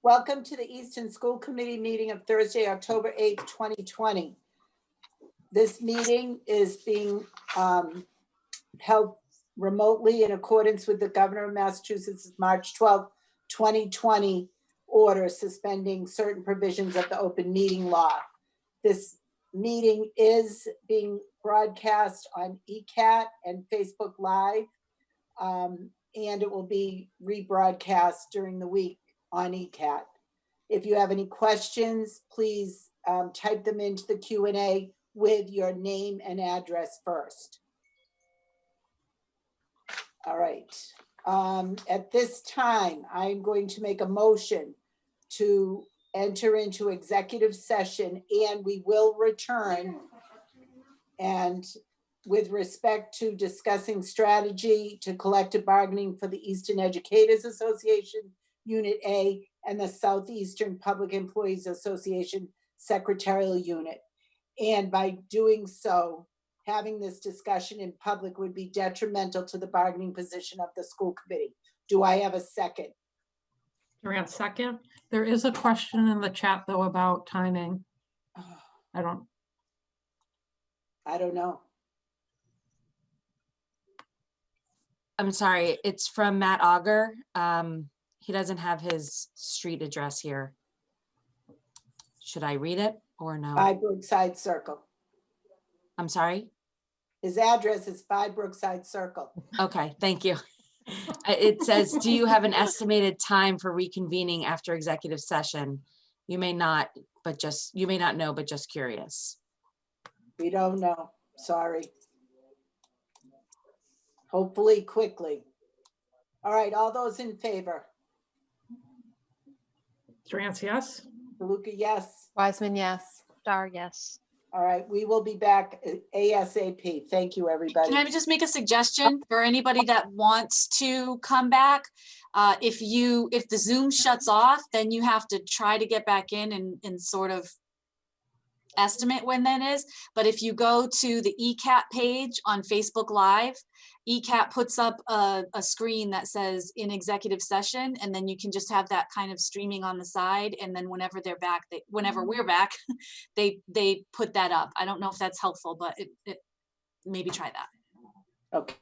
Welcome to the Easton School Committee meeting of Thursday, October 8th, 2020. This meeting is being held remotely in accordance with the Governor of Massachusetts' March 12, 2020 order suspending certain provisions of the open meeting law. This meeting is being broadcast on ECAT and Facebook Live, and it will be rebroadcast during the week on ECAT. If you have any questions, please type them into the Q&A with your name and address first. All right. At this time, I'm going to make a motion to enter into executive session, and we will return. And with respect to discussing strategy to collective bargaining for the Easton Educators Association, Unit A, and the Southeastern Public Employees Association Secretarial Unit. And by doing so, having this discussion in public would be detrimental to the bargaining position of the school committee. Do I have a second? Durant, second. There is a question in the chat though about timing. I don't know. I'm sorry, it's from Matt Auger. He doesn't have his street address here. Should I read it or no? 5 Brookside Circle. I'm sorry? His address is 5 Brookside Circle. Okay, thank you. It says, do you have an estimated time for reconvening after executive session? You may not know, but just curious. We don't know, sorry. Hopefully quickly. All right, all those in favor? Durant, yes. DeLuca, yes. Wiseman, yes. Star, yes. All right, we will be back ASAP. Thank you, everybody. Can I just make a suggestion for anybody that wants to come back? If the Zoom shuts off, then you have to try to get back in and sort of estimate when that is. But if you go to the ECAT page on Facebook Live, ECAT puts up a screen that says in executive session, and then you can just have that kind of streaming on the side. And then whenever they're back, whenever we're back, they put that up. I don't know if that's helpful, but it maybe try that. Okay.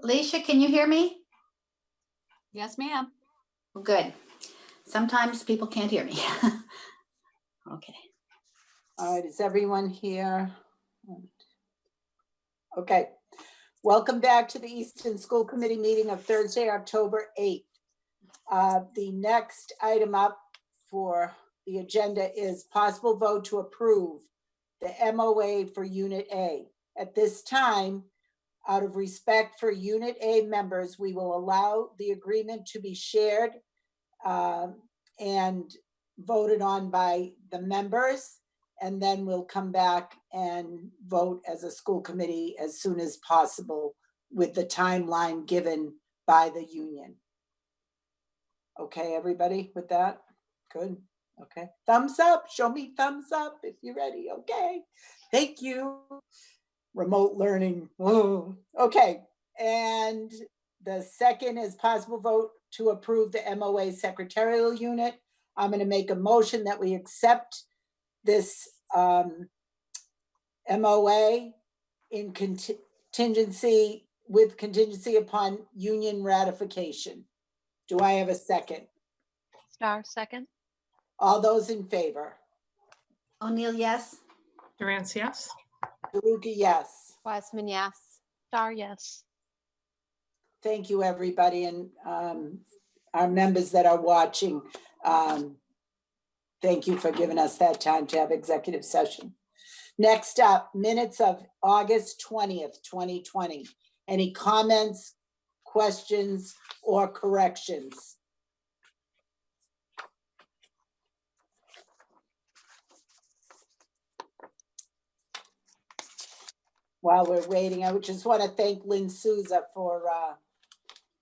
Alicia, can you hear me? Yes, ma'am. Well, good. Sometimes people can't hear me. Okay. All right, is everyone here? Okay, welcome back to the Easton School Committee meeting of Thursday, October 8th. The next item up for the agenda is possible vote to approve the MOA for Unit A. At this time, out of respect for Unit A members, we will allow the agreement to be shared and voted on by the members. And then we'll come back and vote as a school committee as soon as possible with the timeline given by the union. Okay, everybody with that? Good, okay. Thumbs up, show me thumbs up if you're ready, okay. Thank you. Remote learning, oh, okay. And the second is possible vote to approve the MOA secretarial unit. I'm gonna make a motion that we accept this MOA in contingency upon union ratification. Do I have a second? Star second. All those in favor? O'Neill, yes. Durance, yes. DeLuca, yes. Wiseman, yes. Star, yes. Thank you, everybody, and our members that are watching. Thank you for giving us that time to have executive session. Next up, minutes of August 20th, 2020. Any comments, questions, or corrections? While we're waiting, I would just want to thank Lynn Souza for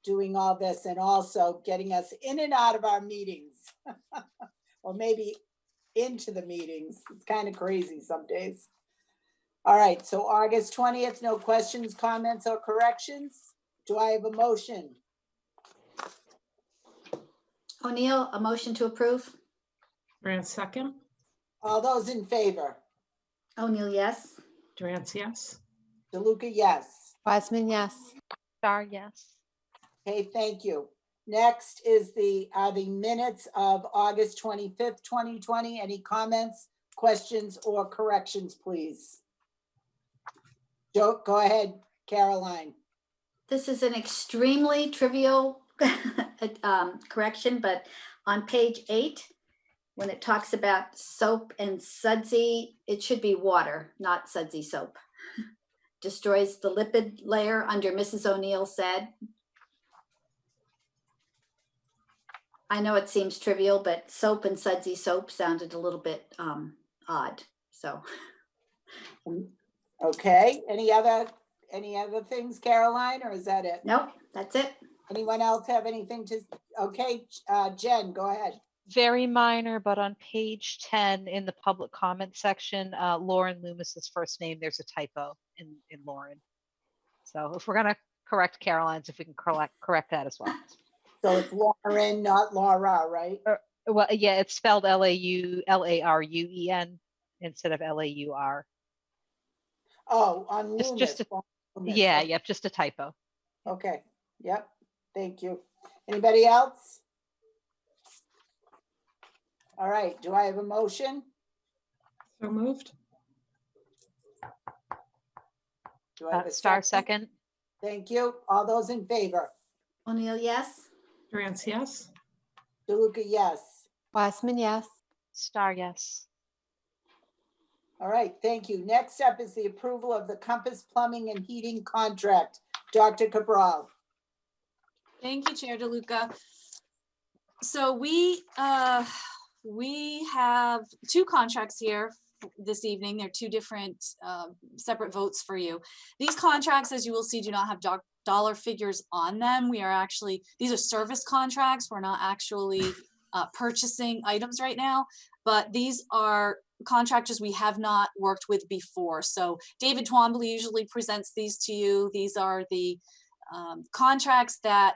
doing all this and also getting us in and out of our meetings. Or maybe into the meetings. It's kind of crazy some days. All right, so August 20th, no questions, comments, or corrections. Do I have a motion? O'Neill, a motion to approve. Durance, second. All those in favor? O'Neill, yes. Durance, yes. DeLuca, yes. Wiseman, yes. Star, yes. Okay, thank you. Next is the minutes of August 25th, 2020. Any comments, questions, or corrections, please? Go ahead, Caroline. This is an extremely trivial correction, but on page 8, when it talks about soap and sudsy, it should be water, not sudsy soap. Destroys the lipid layer under Mrs. O'Neill said. I know it seems trivial, but soap and sudsy soap sounded a little bit odd, so. Okay, any other things, Caroline, or is that it? Nope, that's it. Anyone else have anything to, okay, Jen, go ahead. Very minor, but on page 10 in the public comment section, Lauren Loomis's first name, there's a typo in Lauren. So if we're gonna correct Caroline's, if we can correct that as well. So it's Lauren, not Laura, right? Well, yeah, it's spelled Lauruen instead of Laur. Oh, on Just Loomis. a- Yeah, yep, just a typo. Okay, yep, thank you. Anybody else? All right, do I have a motion? So moved. Do I have a Star second. Thank you. All those in favor? O'Neill, yes. Durance, yes. DeLuca, yes. Wiseman, yes. Star, yes. All right, thank you. Next up is the approval of the Compass Plumbing and Heating Contract. Dr. Cabral. Thank you, Chair DeLuca. So we have two contracts here this evening. They're two different separate votes for you. These contracts, as you will see, do not have dollar figures on them. These are service contracts. We're not actually purchasing items right now, but these are contractors we have not worked with before. So David Twombly usually presents these to you. These are the contracts that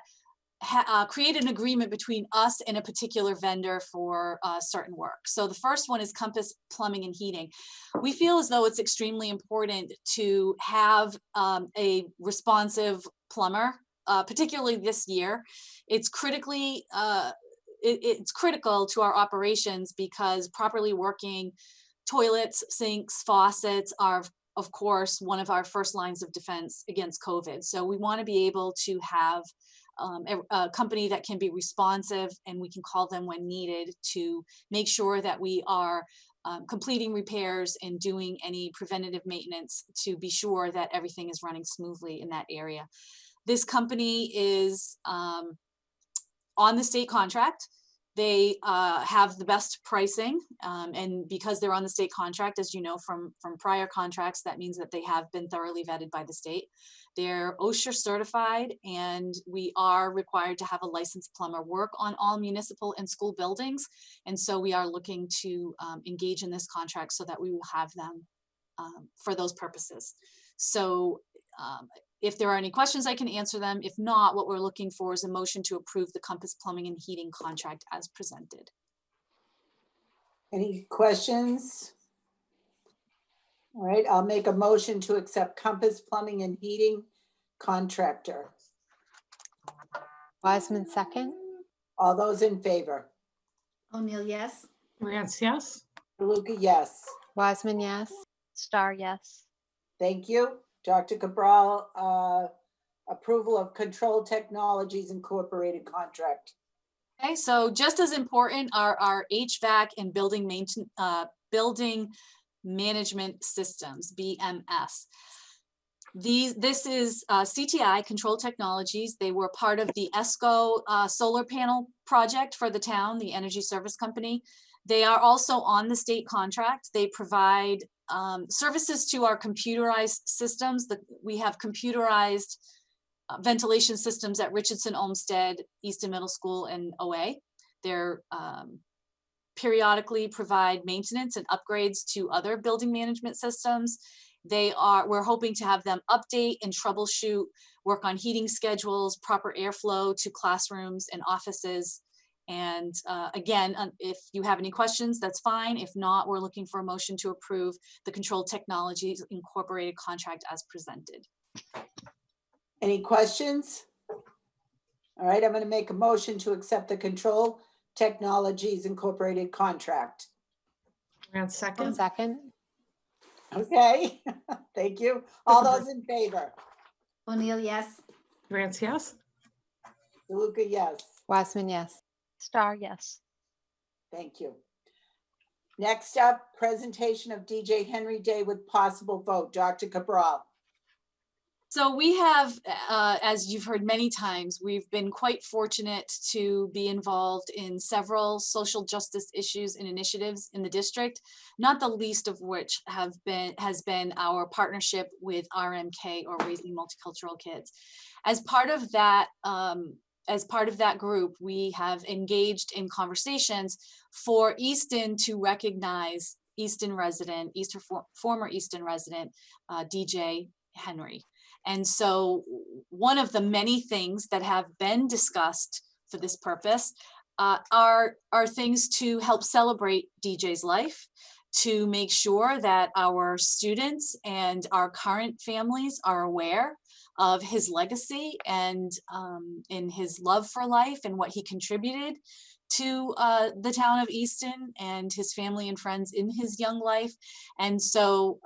create an agreement between us and a particular vendor for certain work. So the first one is Compass Plumbing and Heating. We feel as though it's extremely important to have a responsive plumber, particularly this year. It's critically, it's critical to our operations because properly working toilets, sinks, faucets are, of course, one of our first lines of defense against COVID. So we want to be able to have a company that can be responsive, and we can call them when needed to make sure that we are completing repairs and doing any preventative maintenance to be sure that everything is running smoothly in that area. This company is on the state contract. They have the best pricing, and because they're on the state contract, as you know from prior contracts, that means that they have been thoroughly vetted by the state. They're OSHA certified, and we are required to have a licensed plumber work on all municipal and school buildings. And so we are looking to engage in this contract so that we will have them for those purposes. So if there are any questions, I can answer them. If not, what we're looking for is a motion to approve the Compass Plumbing and Heating contract as presented. Any questions? All right, I'll make a motion to accept Compass Plumbing and Heating contractor. Wiseman, second. All those in favor? O'Neill, yes. Durant, yes. DeLuca, yes. Wiseman, yes. Star, yes. Thank you. Dr. Cabral, approval of Control Technologies Incorporated contract. Okay, so just as important are our HVAC and building management systems, BMS. This is CTI, Control Technologies. They were part of the ESCO solar panel project for the town, the energy service company. They are also on the state contract. They provide services to our computerized systems. We have computerized ventilation systems at Richardson Olmsted, Easton Middle School, and OA. They're periodically provide maintenance and upgrades to other building management systems. We're hoping to have them update and troubleshoot, work on heating schedules, proper airflow to classrooms and offices. And again, if you have any questions, that's fine. If not, we're looking for a motion to approve the Control Technologies Incorporated contract as presented. Any questions? All right, I'm going to make a motion to accept the Control Technologies Incorporated contract. Durant, second. Second. Okay, thank you. All those in favor? O'Neill, yes. Durant, yes. DeLuca, yes. Wiseman, yes. Star, yes. Thank you. Next up, presentation of DJ Henry Day with possible vote. Dr. Cabral. So we have, as you've heard many times, we've been quite fortunate to be involved in several social justice issues and initiatives in the district, not the least of which has been our partnership with RMK, or Raising Multicultural Kids. As part of that group, we have engaged in conversations for Easton to recognize former Easton resident, DJ Henry. And so one of the many things that have been discussed for this purpose are things to help celebrate DJ's life, to make sure that our students and our current families are aware of his legacy and in his love for life and what he contributed to the town of Easton and his family and friends in his young life. And so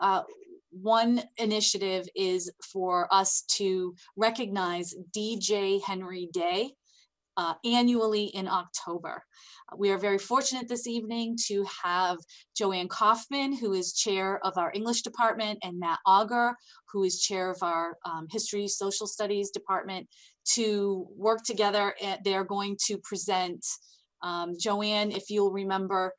one initiative is for us to recognize DJ Henry Day annually in October. We are very fortunate this evening to have Joanne Kaufman, who is chair of our English department, and Matt Auger, who is chair of our History Social Studies department, to work together. They're going to present, Joanne, if you'll remember,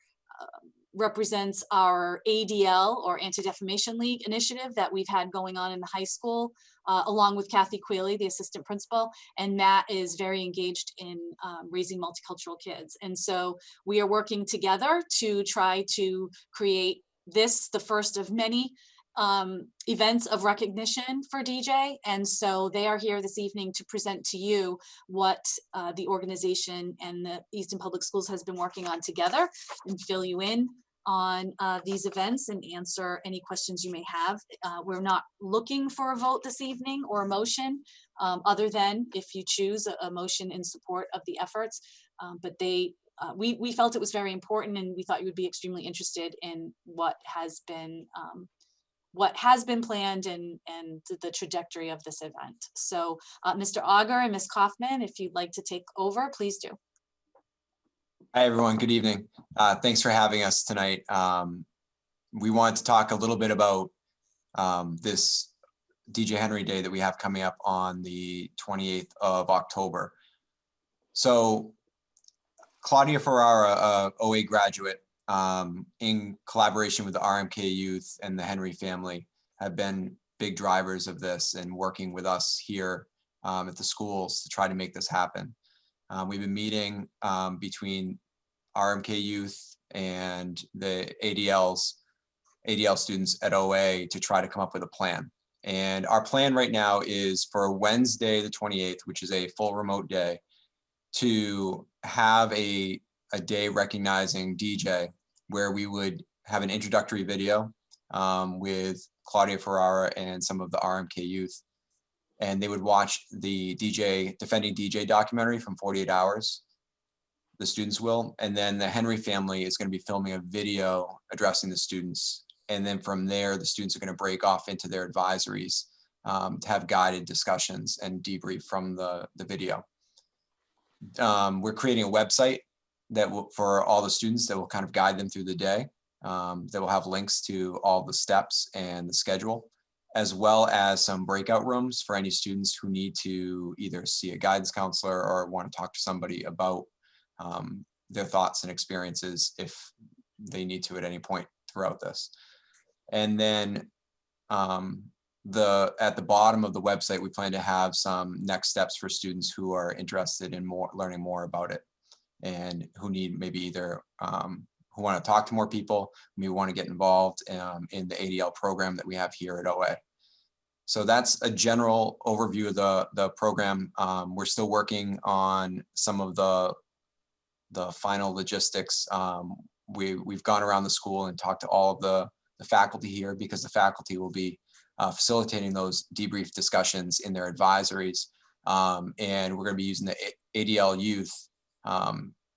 represents our ADL, or Anti-Defamation League initiative that we've had going on in the high school, along with Kathy Quealy, the assistant principal, and Matt is very engaged in Raising Multicultural Kids. And so we are working together to try to create this, the first of many events of recognition for DJ. And so they are here this evening to present to you what the organization and the Easton Public Schools has been working on together, and fill you in on these events and answer any questions you may have. We're not looking for a vote this evening or a motion, other than if you choose a motion in support of the efforts. But we felt it was very important, and we thought you would be extremely interested in what has been planned and the trajectory of this event. So Mr. Auger and Ms. Kaufman, if you'd like to take over, please do. Hi, everyone. Good evening. Thanks for having us tonight. We want to talk a little bit about this DJ Henry Day that we have coming up on the 28th of October. So Claudia Ferrara, a OA graduate, in collaboration with the RMK youth and the Henry family, have been big drivers of this and working with us here at the schools to try to make this happen. We've been meeting between RMK youth and the ADL students at OA to try to come up with a plan. And our plan right now is for Wednesday, the 28th, which is a full remote day, to have a day recognizing DJ, where we would have an introductory video with Claudia Ferrara and some of the RMK youth. And they would watch the Defending DJ documentary from 48 Hours, the students will. And then the Henry family is going to be filming a video addressing the students. And then from there, the students are going to break off into their advisories to have guided discussions and debrief from the video. We're creating a website that will, for all the students, that will kind of guide them through the day, that will have links to all the steps and the schedule, as well as some breakout rooms for any students who need to either see a guidance counselor or want to talk to somebody about their thoughts and experiences if they need to at any point throughout this. And then at the bottom of the website, we plan to have some next steps for students who are interested in learning more about it, and who need maybe either who want to talk to more people, maybe want to get involved in the ADL program that we have here at OA. So that's a general overview of the program. We're still working on some of the final logistics. We've gone around the school and talked to all of the faculty here, because the faculty will be facilitating those debrief discussions in their advisories. And we're going to be using the ADL youth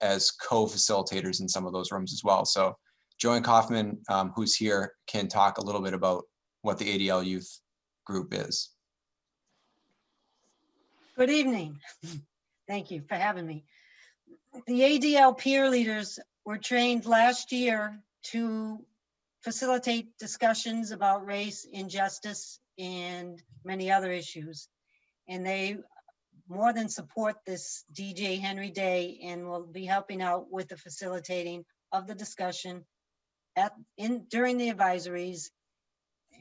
as co-facilitators in some of those rooms as well. So Joanne Kaufman, who's here, can talk a little bit about what the ADL youth group is. Good evening. Thank you for having me. The ADL peer leaders were trained last year to facilitate discussions about race, injustice, and many other issues. And they more than support this DJ Henry Day, and will be helping out with the facilitating of the discussion during the advisories.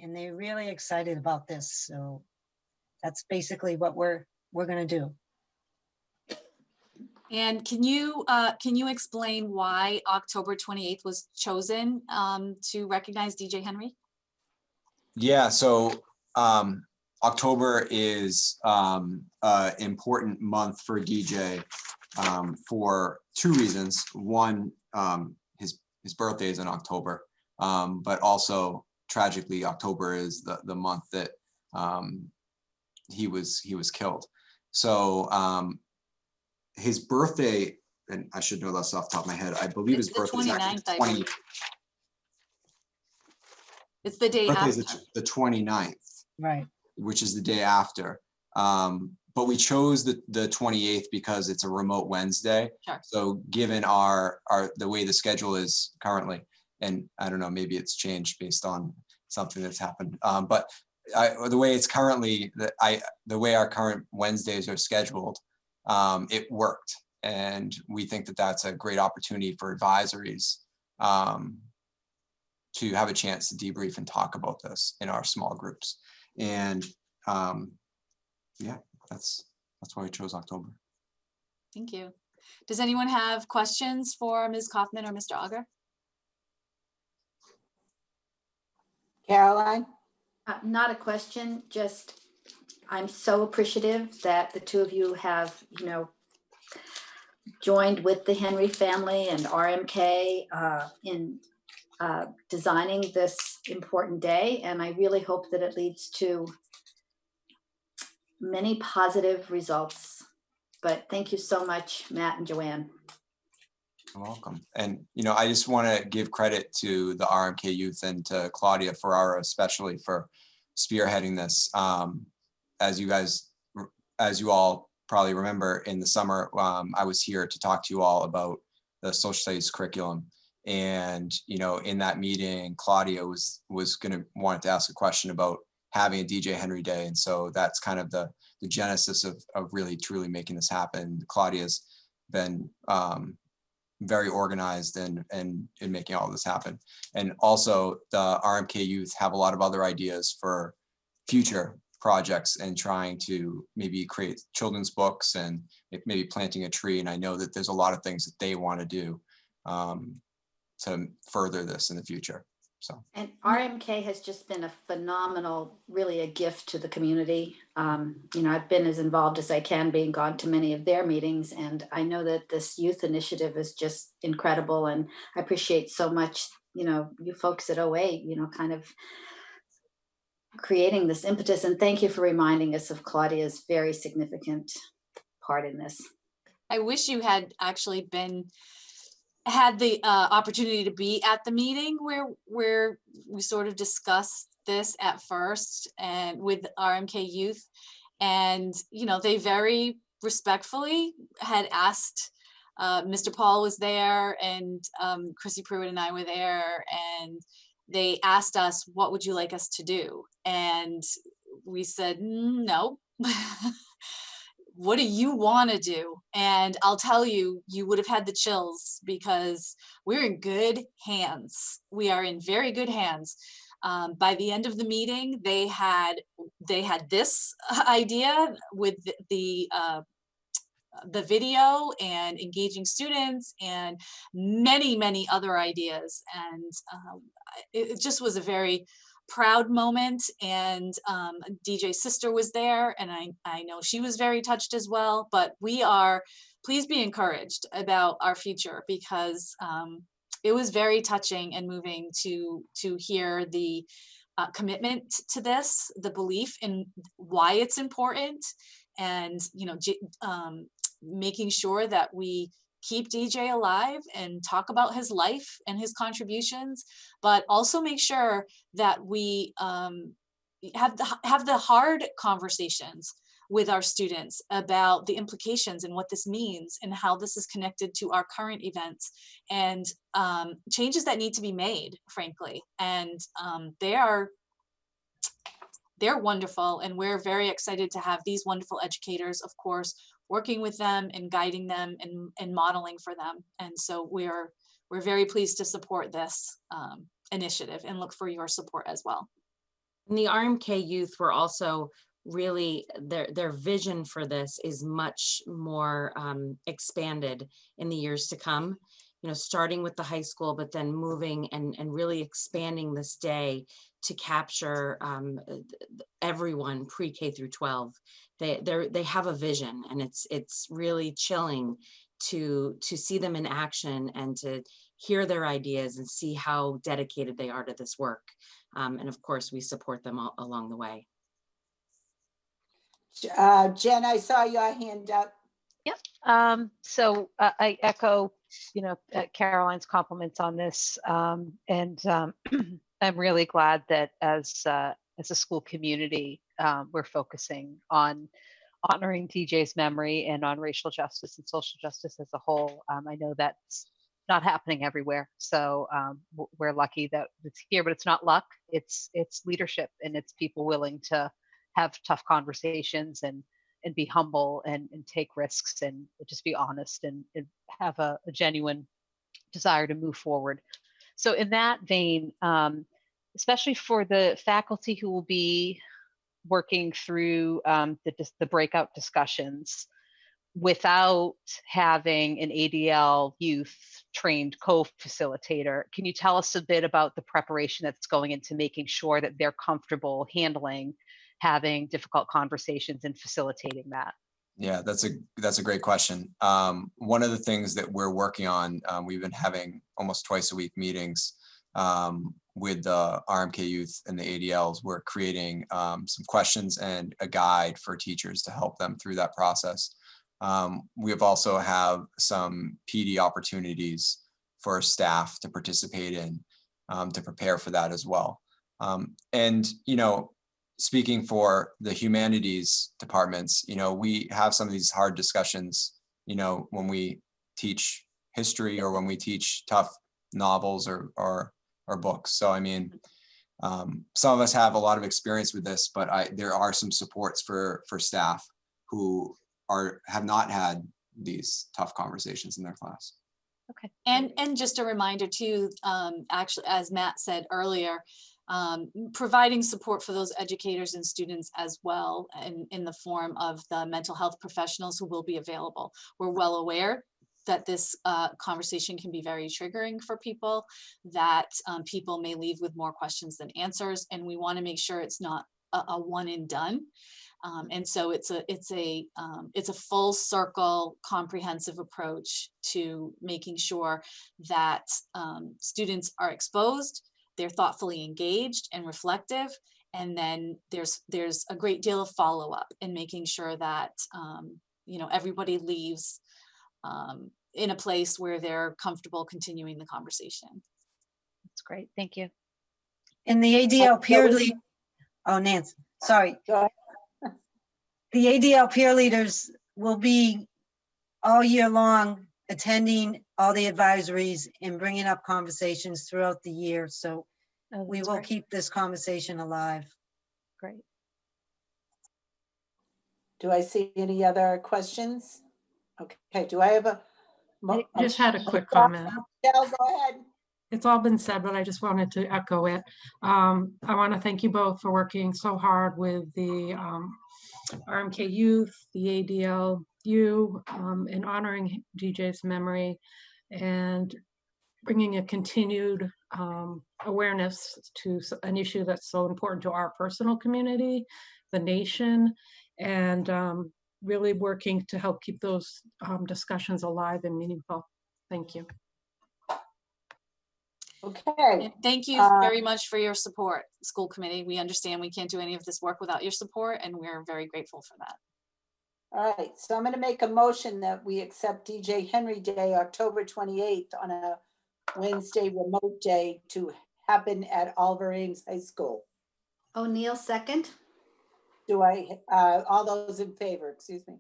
And they're really excited about this. So that's basically what we're going to do. And can you explain why October 28th was chosen to recognize DJ Henry? Yeah, so October is an important month for DJ for two reasons. One, his birthday is in October, but also tragically, October is the month that he was killed. So his birthday, and I should know this off the top of my head, I believe his birthday is actually 20. It's the day after. The 29th. Right. Which is the day after. But we chose the 28th because it's a remote Wednesday. Sure. So given the way the schedule is currently, and I don't know, maybe it's changed based on something that's happened. But the way it's currently, the way our current Wednesdays are scheduled, it worked. And we think that that's a great opportunity for advisories to have a chance to debrief and talk about this in our small groups. And yeah, that's why we chose October. Thank you. Does anyone have questions for Ms. Kaufman or Mr. Auger? Caroline? Not a question, just I'm so appreciative that the two of you have, joined with the Henry family and RMK in designing this important day. And I really hope that it leads to many positive results. But thank you so much, Matt and Joanne. You're welcome. And, you know, I just want to give credit to the RMK youth and to Claudia Ferrara, especially for spearheading this. As you all probably remember, in the summer, I was here to talk to you all about the social studies curriculum. And, you know, in that meeting, Claudia was wanted to ask a question about having a DJ Henry Day. And so that's kind of the genesis of really truly making this happen. Claudia's been very organized in making all this happen. And also the RMK youth have a lot of other ideas for future projects and trying to maybe create children's books and maybe planting a tree. And I know that there's a lot of things that they want to do to further this in the future. So. And RMK has just been a phenomenal, really a gift to the community. You know, I've been as involved as I can, being gone to many of their meetings. And I know that this youth initiative is just incredible. And I appreciate so much, you know, you folks at OA, you know, kind of creating this impetus. And thank you for reminding us of Claudia's very significant part in this. I wish you had actually had the opportunity to be at the meeting where we sort of discussed this at first and with RMK youth. And, you know, they very respectfully had asked, Mr. Paul was there and Chrissy Pruitt and I were there, and they asked us, what would you like us to do? And we said, no. What do you want to do? And I'll tell you, you would have had the chills because we're in good hands. We are in very good hands. By the end of the meeting, they had this idea with the video and engaging students and many other ideas. And it just was a very proud moment. And DJ's sister was there, and I know she was very touched as well. But please be encouraged about our future, because it was very touching and moving to hear the commitment to this, the belief in why it's important, and, you know, making sure that we keep DJ alive and talk about his life and his contributions, but also make sure that we have the hard conversations with our students about the implications and what this means and how this is connected to our current events and changes that need to be made, frankly. And they're wonderful, and we're very excited to have these wonderful educators, of course, working with them and guiding them and modeling for them. And so we're very pleased to support this initiative and look for your support as well. And the RMK youth were also really, their vision for this is much more expanded in the years to come, you know, starting with the high school, but then moving and really expanding this day to capture everyone pre-K through 12. They have a vision, and it's really chilling to see them in action and to hear their ideas and see how dedicated they are to this work. And of course, we support them all along the way. Jen, I saw your hand up. Yep. So I echo, you know, Caroline's compliments on this, and I'm really glad that as a school community, we're focusing on honoring DJ's memory and on racial justice and social justice as a whole. I know that's not happening everywhere, so we're lucky that it's here, but it's not luck. It's leadership, and it's people willing to have tough conversations and be humble and take risks and just be honest and have a genuine desire to move forward. So in that vein, especially for the faculty who will be working through the breakout discussions without having an ADL youth trained co-facilitator, can you tell us a bit about the preparation that's going into making sure that they're comfortable handling having difficult conversations and facilitating that? Yeah, that's a great question. One of the things that we're working on, we've been having almost twice a week meetings with the RMK youth and the ADLs, we're creating some questions and a guide for teachers to help them through that process. We have also have some PD opportunities for staff to participate in to prepare for that as well. And, you know, speaking for the humanities departments, you know, we have some of these hard discussions, you know, when we teach history or when we teach tough novels or books. So, I mean, some of us have a lot of experience with this, but there are some supports for staff who have not had these tough conversations in their class. Okay. And just a reminder too, actually, as Matt said earlier, providing support for those educators and students as well in the form of the mental health professionals who will be available. We're well aware that this conversation can be very triggering for people, that people may leave with more questions than answers, and we want to make sure it's not a one and done. And so it's a full circle comprehensive approach to making sure that students are exposed, they're thoughtfully engaged and reflective, and then there's a great deal of follow-up in making sure that you know, everybody leaves in a place where they're comfortable continuing the conversation. That's great. Thank you. In the ADL peer lead, oh, Nancy, sorry. Go ahead. The ADL peer leaders will be all year long attending all the advisories and bringing up conversations throughout the year. So Oh, we that's will great. keep this conversation alive. Great. Do I see any other questions? Okay, do I have a? I just had a quick comment. Michelle, go ahead. It's all been said, but I just wanted to echo it. I want to thank you both for working so hard with the RMK youth, the ADLU, in honoring DJ's memory and bringing a continued awareness to an issue that's so important to our personal community, the nation, and really working to help keep those discussions alive and meaningful. Thank you. Okay, And thank you very much for your support, school committee. We understand we can't do any of this work without your support, and we're very grateful for that. all right. So I'm going to make a motion that we accept DJ Henry Day, October 28th, on a Wednesday remote day to happen at Oliver Ames High School. O'Neill, second. Do I, all those in favor, excuse me.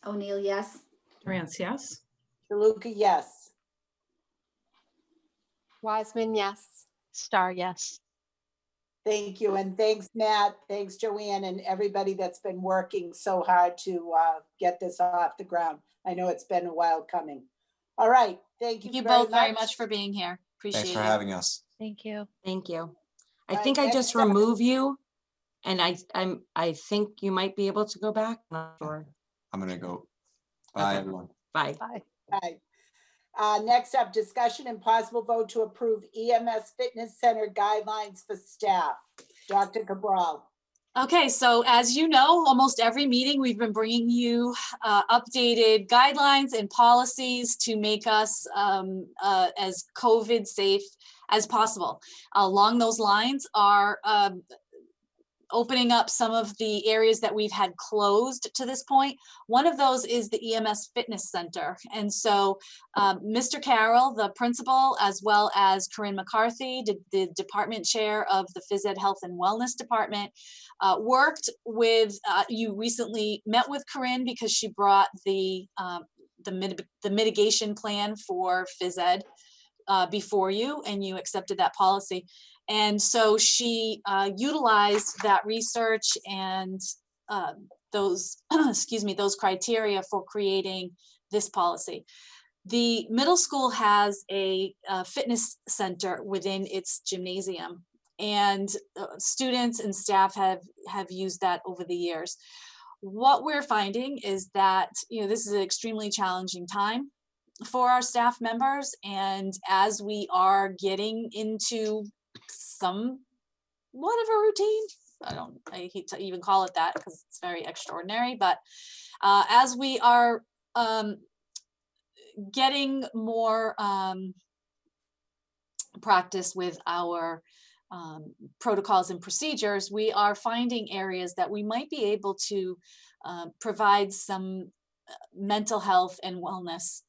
O'Neill, yes. Durance, yes? DeLuca, yes. Wiseman, yes. Star, yes. Thank you, and thanks, Matt, thanks, Joanne, and everybody that's been working so hard to get this off the ground. I know it's been a while coming. All right, thank you Thank you very both very much for being here. Appreciate it. Thanks for having us. Thank you. Thank you. I Right, think I next just up. remove you, and I think you might be able to go back. Not sure. I'm gonna go. Bye, Okay. everyone. Bye. Bye. Bye. Next up, discussion and possible vote to approve EMS Fitness Center guidelines for staff. Dr. Cabral. Okay, so as you know, almost every meeting we've been bringing you updated guidelines and policies to make us as COVID safe as possible. Along those lines are opening up some of the areas that we've had closed to this point. One of those is the EMS Fitness Center. And so Mr. Carroll, the principal, as well as Corinne McCarthy, the department chair of the Phys Ed Health and Wellness Department, worked with, you recently met with Corinne because she brought the mitigation plan for Phys Ed before you, and you accepted that policy. And so she utilized that research and those, excuse me, those criteria for creating this policy. The middle school has a fitness center within its gymnasium, and students and staff have used that over the years. What we're finding is that, you know, this is an extremely challenging time for our staff members, and as we are getting into somewhat of a routine, I hate to even call it that because it's very extraordinary, but as we are getting more practice with our protocols and procedures, we are finding areas that we might be able to provide some mental health and wellness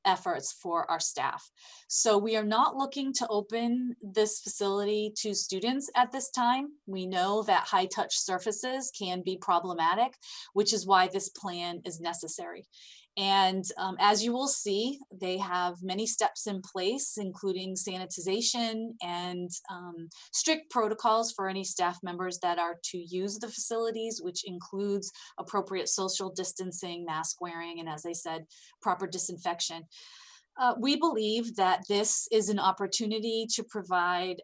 efforts for our staff. So we are not looking to open this facility to students at this time. We know that high touch surfaces can be problematic, which is why this plan is necessary. And as you will see, they have many steps in place, including sanitization and strict protocols for any staff members that are to use the facilities, which includes appropriate social distancing, mask wearing, and as I said, proper disinfection. We believe that this is an opportunity to provide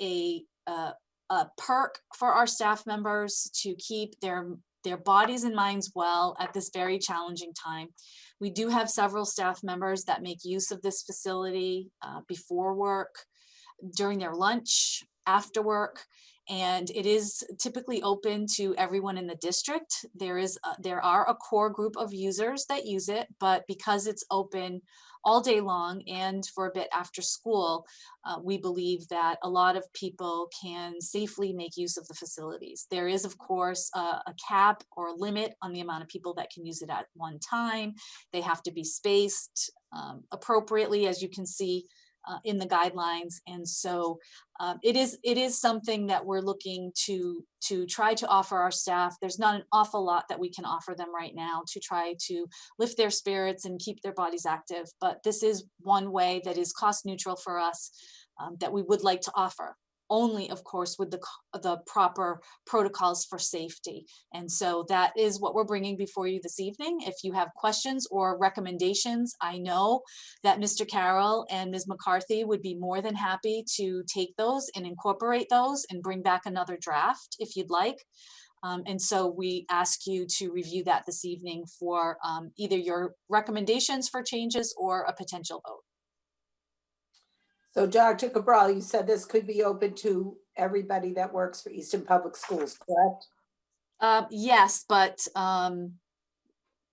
a perk for our staff members to keep their bodies and minds well at this very challenging time. We do have several staff members that make use of this facility before work, during their lunch, after work, and it is typically open to everyone in the district. There are a core group of users that use it, but because it's open all day long and for a bit after school, we believe that a lot of people can safely make use of the facilities. There is, of course, a cap or a limit on the amount of people that can use it at one time. They have to be spaced appropriately, as you can see in the guidelines. And so it is something that we're looking to try to offer our staff. There's not an awful lot that we can offer them right now to try to lift their spirits and keep their bodies active. But this is one way that is cost neutral for us that we would like to offer. Only, of course, with the proper protocols for safety. And so that is what we're bringing before you this evening. If you have questions or recommendations, I know that Mr. Carroll and Ms. McCarthy would be more than happy to take those and incorporate those and bring back another draft if you'd like. And so we ask you to review that this evening for either your recommendations for changes or a potential vote. So Dr. Cabral, you said this could be open to everybody that works for Easton Public Schools, correct? Yes, but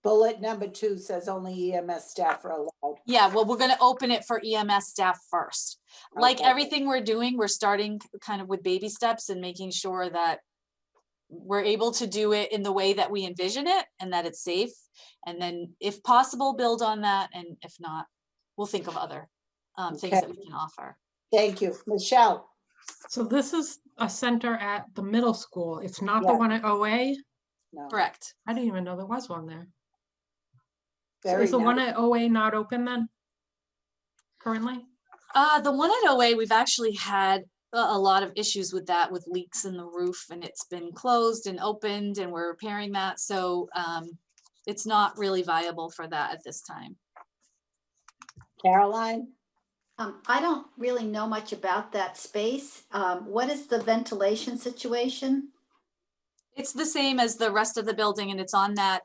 bullet number 2 says only EMS staff are allowed. Yeah, well, we're going to open it for EMS staff first. Like Okay. everything we're doing, we're starting kind of with baby steps and making sure that we're able to do it in the way that we envision it and that it's safe. And then if possible, build on that. And if not, we'll think of other things Okay. that we can offer. Thank you. Michelle? So this is a center at the middle school. It's not the Yeah. one at OA? No. Correct. I didn't even know there was one there. So Very is the one nice. at OA not open then? Currently? The one at OA, we've actually had a lot of issues with that, with leaks in the roof, and it's been closed and opened and we're repairing that. So it's not really viable for that at this time. Caroline? I don't really know much about that space. What is the ventilation situation? It's the same as the rest of the building, and it's on that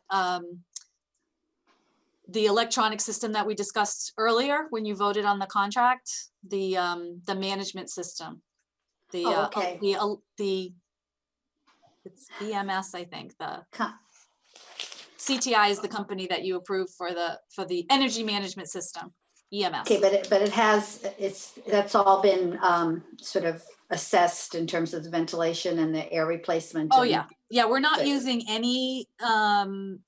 the electronic system that we discussed earlier when you voted on the contract, the management system. The Oh, okay. it's EMS, I think. The Co- CTI is the company that you approved for the energy management system, EMS. Okay, but it has, that's all been sort of assessed in terms of the ventilation and the air replacement. Oh and- yeah, yeah. We're not Good. using any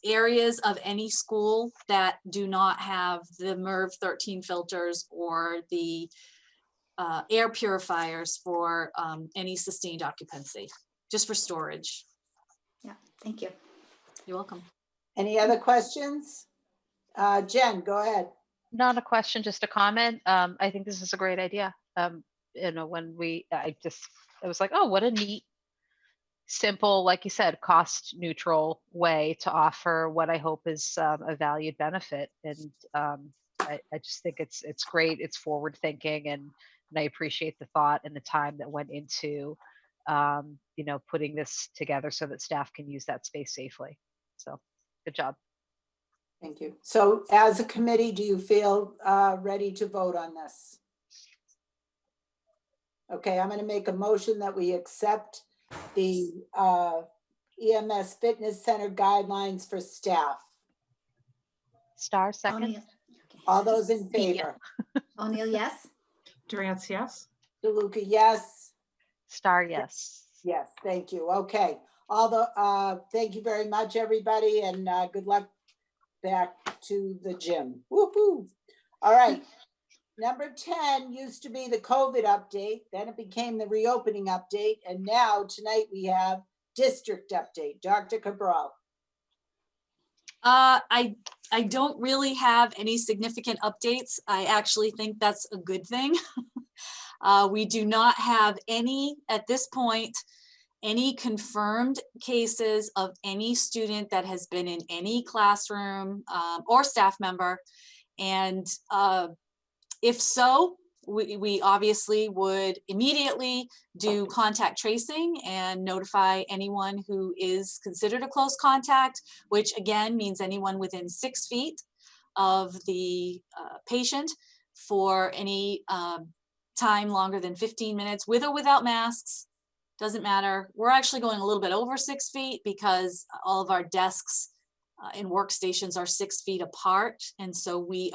areas of any school that do not have the MERV 13 filters or the air purifiers for any sustained occupancy, just for storage. Yeah, thank you. You're welcome. Any other questions? Jen, go ahead. Not a question, just a comment. I think this is a great idea. You know, when I was like, oh, what a neat, simple, like you said, cost neutral way to offer what I hope is a valued benefit. And I just think it's great. It's forward thinking, and I appreciate the thought and the time that went into, you know, putting this together so that staff can use that space safely. So good job. Thank you. So as a committee, do you feel ready to vote on this? Okay, I'm going to make a motion that we accept the EMS Fitness Center guidelines for staff. Star second. O'Neill, All those in Yeah. favor? O'Neill, yes? Durant, yes. DeLuca, yes. Star, yes. Yes, thank you. Okay. Thank you very much, everybody, and good luck back to the gym. Woohoo. All right. Number 10 used to be the COVID update, then it became the reopening update, and now tonight we have district update. Dr. Cabral. I don't really have any significant updates. I actually think that's a good thing. We do not have any, at this point, any confirmed cases of any student that has been in any classroom or staff member. And if so, we obviously would immediately do contact tracing and notify anyone who is considered a close contact, which again means anyone within 6 feet of the patient for any time longer than 15 minutes, with or without masks, doesn't matter. We're actually going a little bit over 6 feet because all of our desks and workstations are 6 feet apart. And so we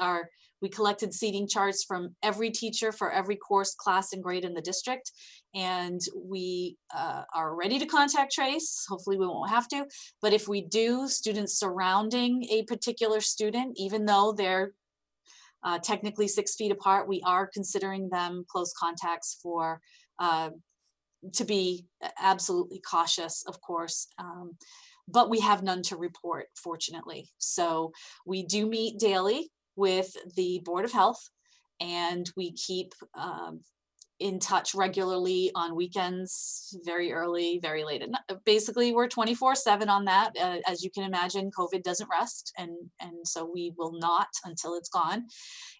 collected seating charts from every teacher for every course, class, and grade in the district. And we are ready to contact trace. Hopefully we won't have to. But if we do, students surrounding a particular student, even though they're technically 6 feet apart, we are considering them close contacts for to be absolutely cautious, of course. But we have none to report, fortunately. So we do meet daily with the Board of Health, and we keep in touch regularly on weekends, very early, very late at night. Basically, we're 24/7 on that. As you can imagine, COVID doesn't rest, and so we will not until it's gone.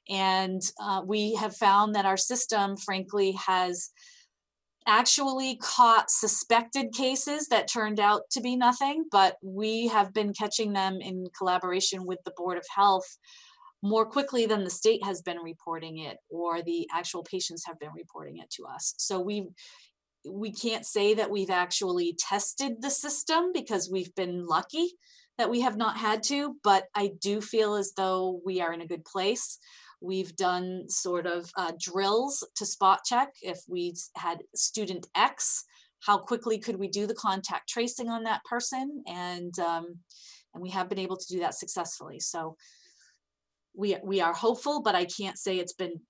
And we have found that our system, frankly, has actually caught suspected cases that turned out to be nothing, but we have been catching them in collaboration with the Board of Health more quickly than the state has been reporting it, or the actual patients have been reporting it to us. So we can't say that we've actually tested the system because we've been lucky that we have not had to, but I do feel as though we are in a good place. We've done sort of drills to spot check. If we had student X, how quickly could we do the contact tracing on that person? And we have been able to do that successfully. So we are hopeful, but I can't say it's been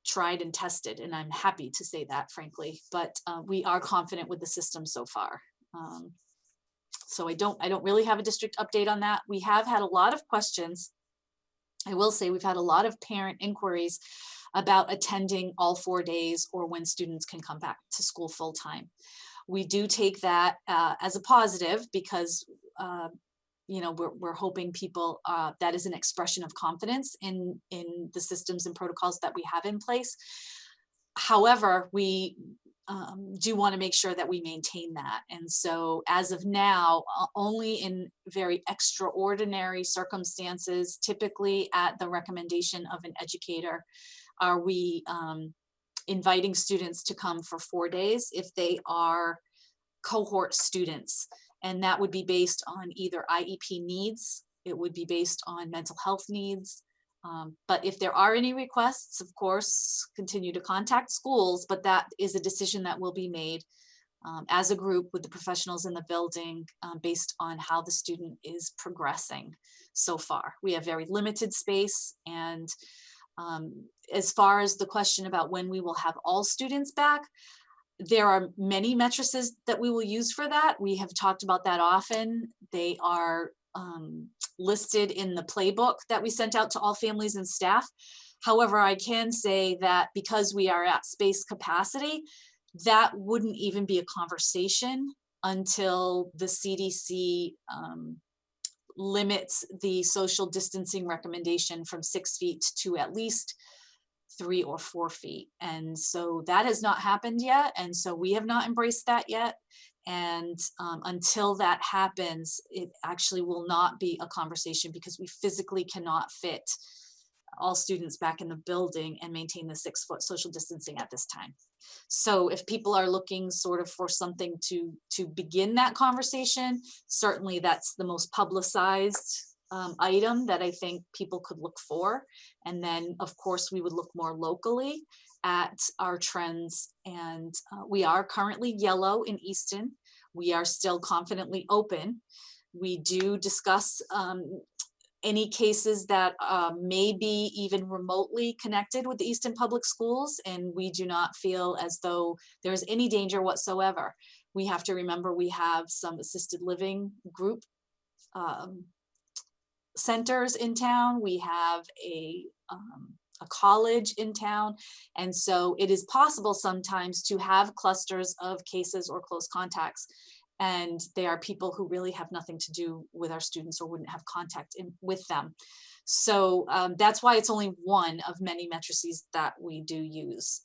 tried and tested, and I'm happy to say that, frankly. But we are confident with the system so far. So I don't really have a district update on that. We have had a lot of questions. I will say we've had a lot of parent inquiries about attending all 4 days or when students can come back to school full time. We do take that as a positive because you know, we're hoping people, that is an expression of confidence in the systems and protocols that we have in place. However, we do want to make sure that we maintain that. And so as of now, only in very extraordinary circumstances, typically at the recommendation of an educator, are we inviting students to come for 4 days if they are cohort students. And that would be based on either IEP needs, it would be based on mental health needs. But if there are any requests, of course, continue to contact schools, but that is a decision that will be made as a group with the professionals in the building based on how the student is progressing so far. We have very limited space, and as far as the question about when we will have all students back, there are many matrices that we will use for that. We have talked about that often. They are listed in the playbook that we sent out to all families and staff. However, I can say that because we are at space capacity, that wouldn't even be a conversation until the CDC limits the social distancing recommendation from 6 feet to at least 3 or 4 feet. And so that has not happened yet. And so we have not embraced that yet. And until that happens, it actually will not be a conversation because we physically cannot fit all students back in the building and maintain the 6 foot social distancing at this time. So if people are looking sort of for something to begin that conversation, certainly that's the most publicized item that I think people could look for. And then of course we would look more locally at our trends, and we are currently yellow in Easton. We are still confidently open. We do discuss any cases that may be even remotely connected with the Easton Public Schools, and we do not feel as though there's any danger whatsoever. We have to remember we have some assisted living group centers in town. We have a college in town. And so it is possible sometimes to have clusters of cases or close contacts. And they are people who really have nothing to do with our students or wouldn't have contact with them. So that's why it's only one of many matrices that we do use.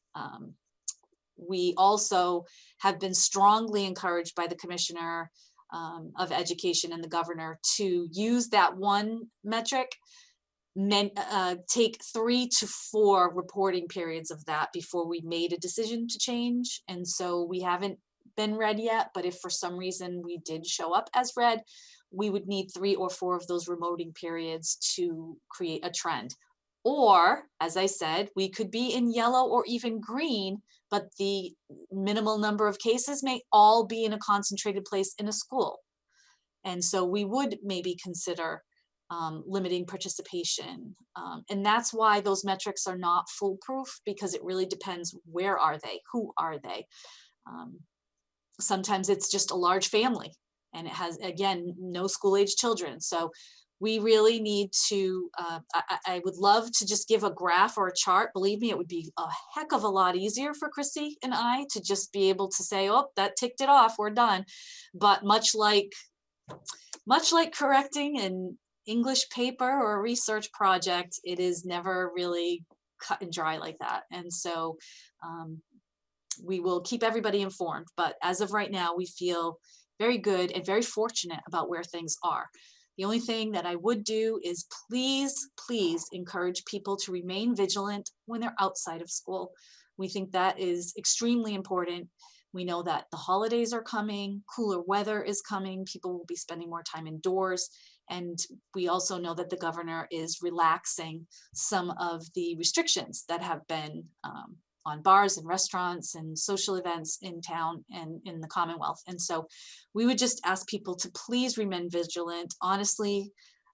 We also have been strongly encouraged by the Commissioner of Education and the Governor to use that one metric, take 3 to 4 reporting periods of that before we made a decision to change. And so we haven't been red yet, but if for some reason we did show up as red, we would need 3 or 4 of those remoting periods to create a trend. Or, as I said, we could be in yellow or even green, but the minimal number of cases may all be in a concentrated place in a school. And so we would maybe consider limiting participation. And that's why those metrics are not foolproof, because it really depends, where are they? Who are they? Sometimes it's just a large family and it has, again, no school age children. So we really need to, I would love to just give a graph or a chart. Believe me, it would be a heck of a lot easier for Chrissy and I to just be able to say, oh, that ticked it off, we're done. But much like correcting an English paper or a research project, it is never really cut and dry like that. And so we will keep everybody informed. But as of right now, we feel very good and very fortunate about where things are. The only thing that I would do is please encourage people to remain vigilant when they're outside of school. We think that is extremely important. We know that the holidays are coming, cooler weather is coming, people will be spending more time indoors. And we also know that the governor is relaxing some of the restrictions that have been on bars and restaurants and social events in town and in the Commonwealth. And so we would just ask people to please remain vigilant. Honestly,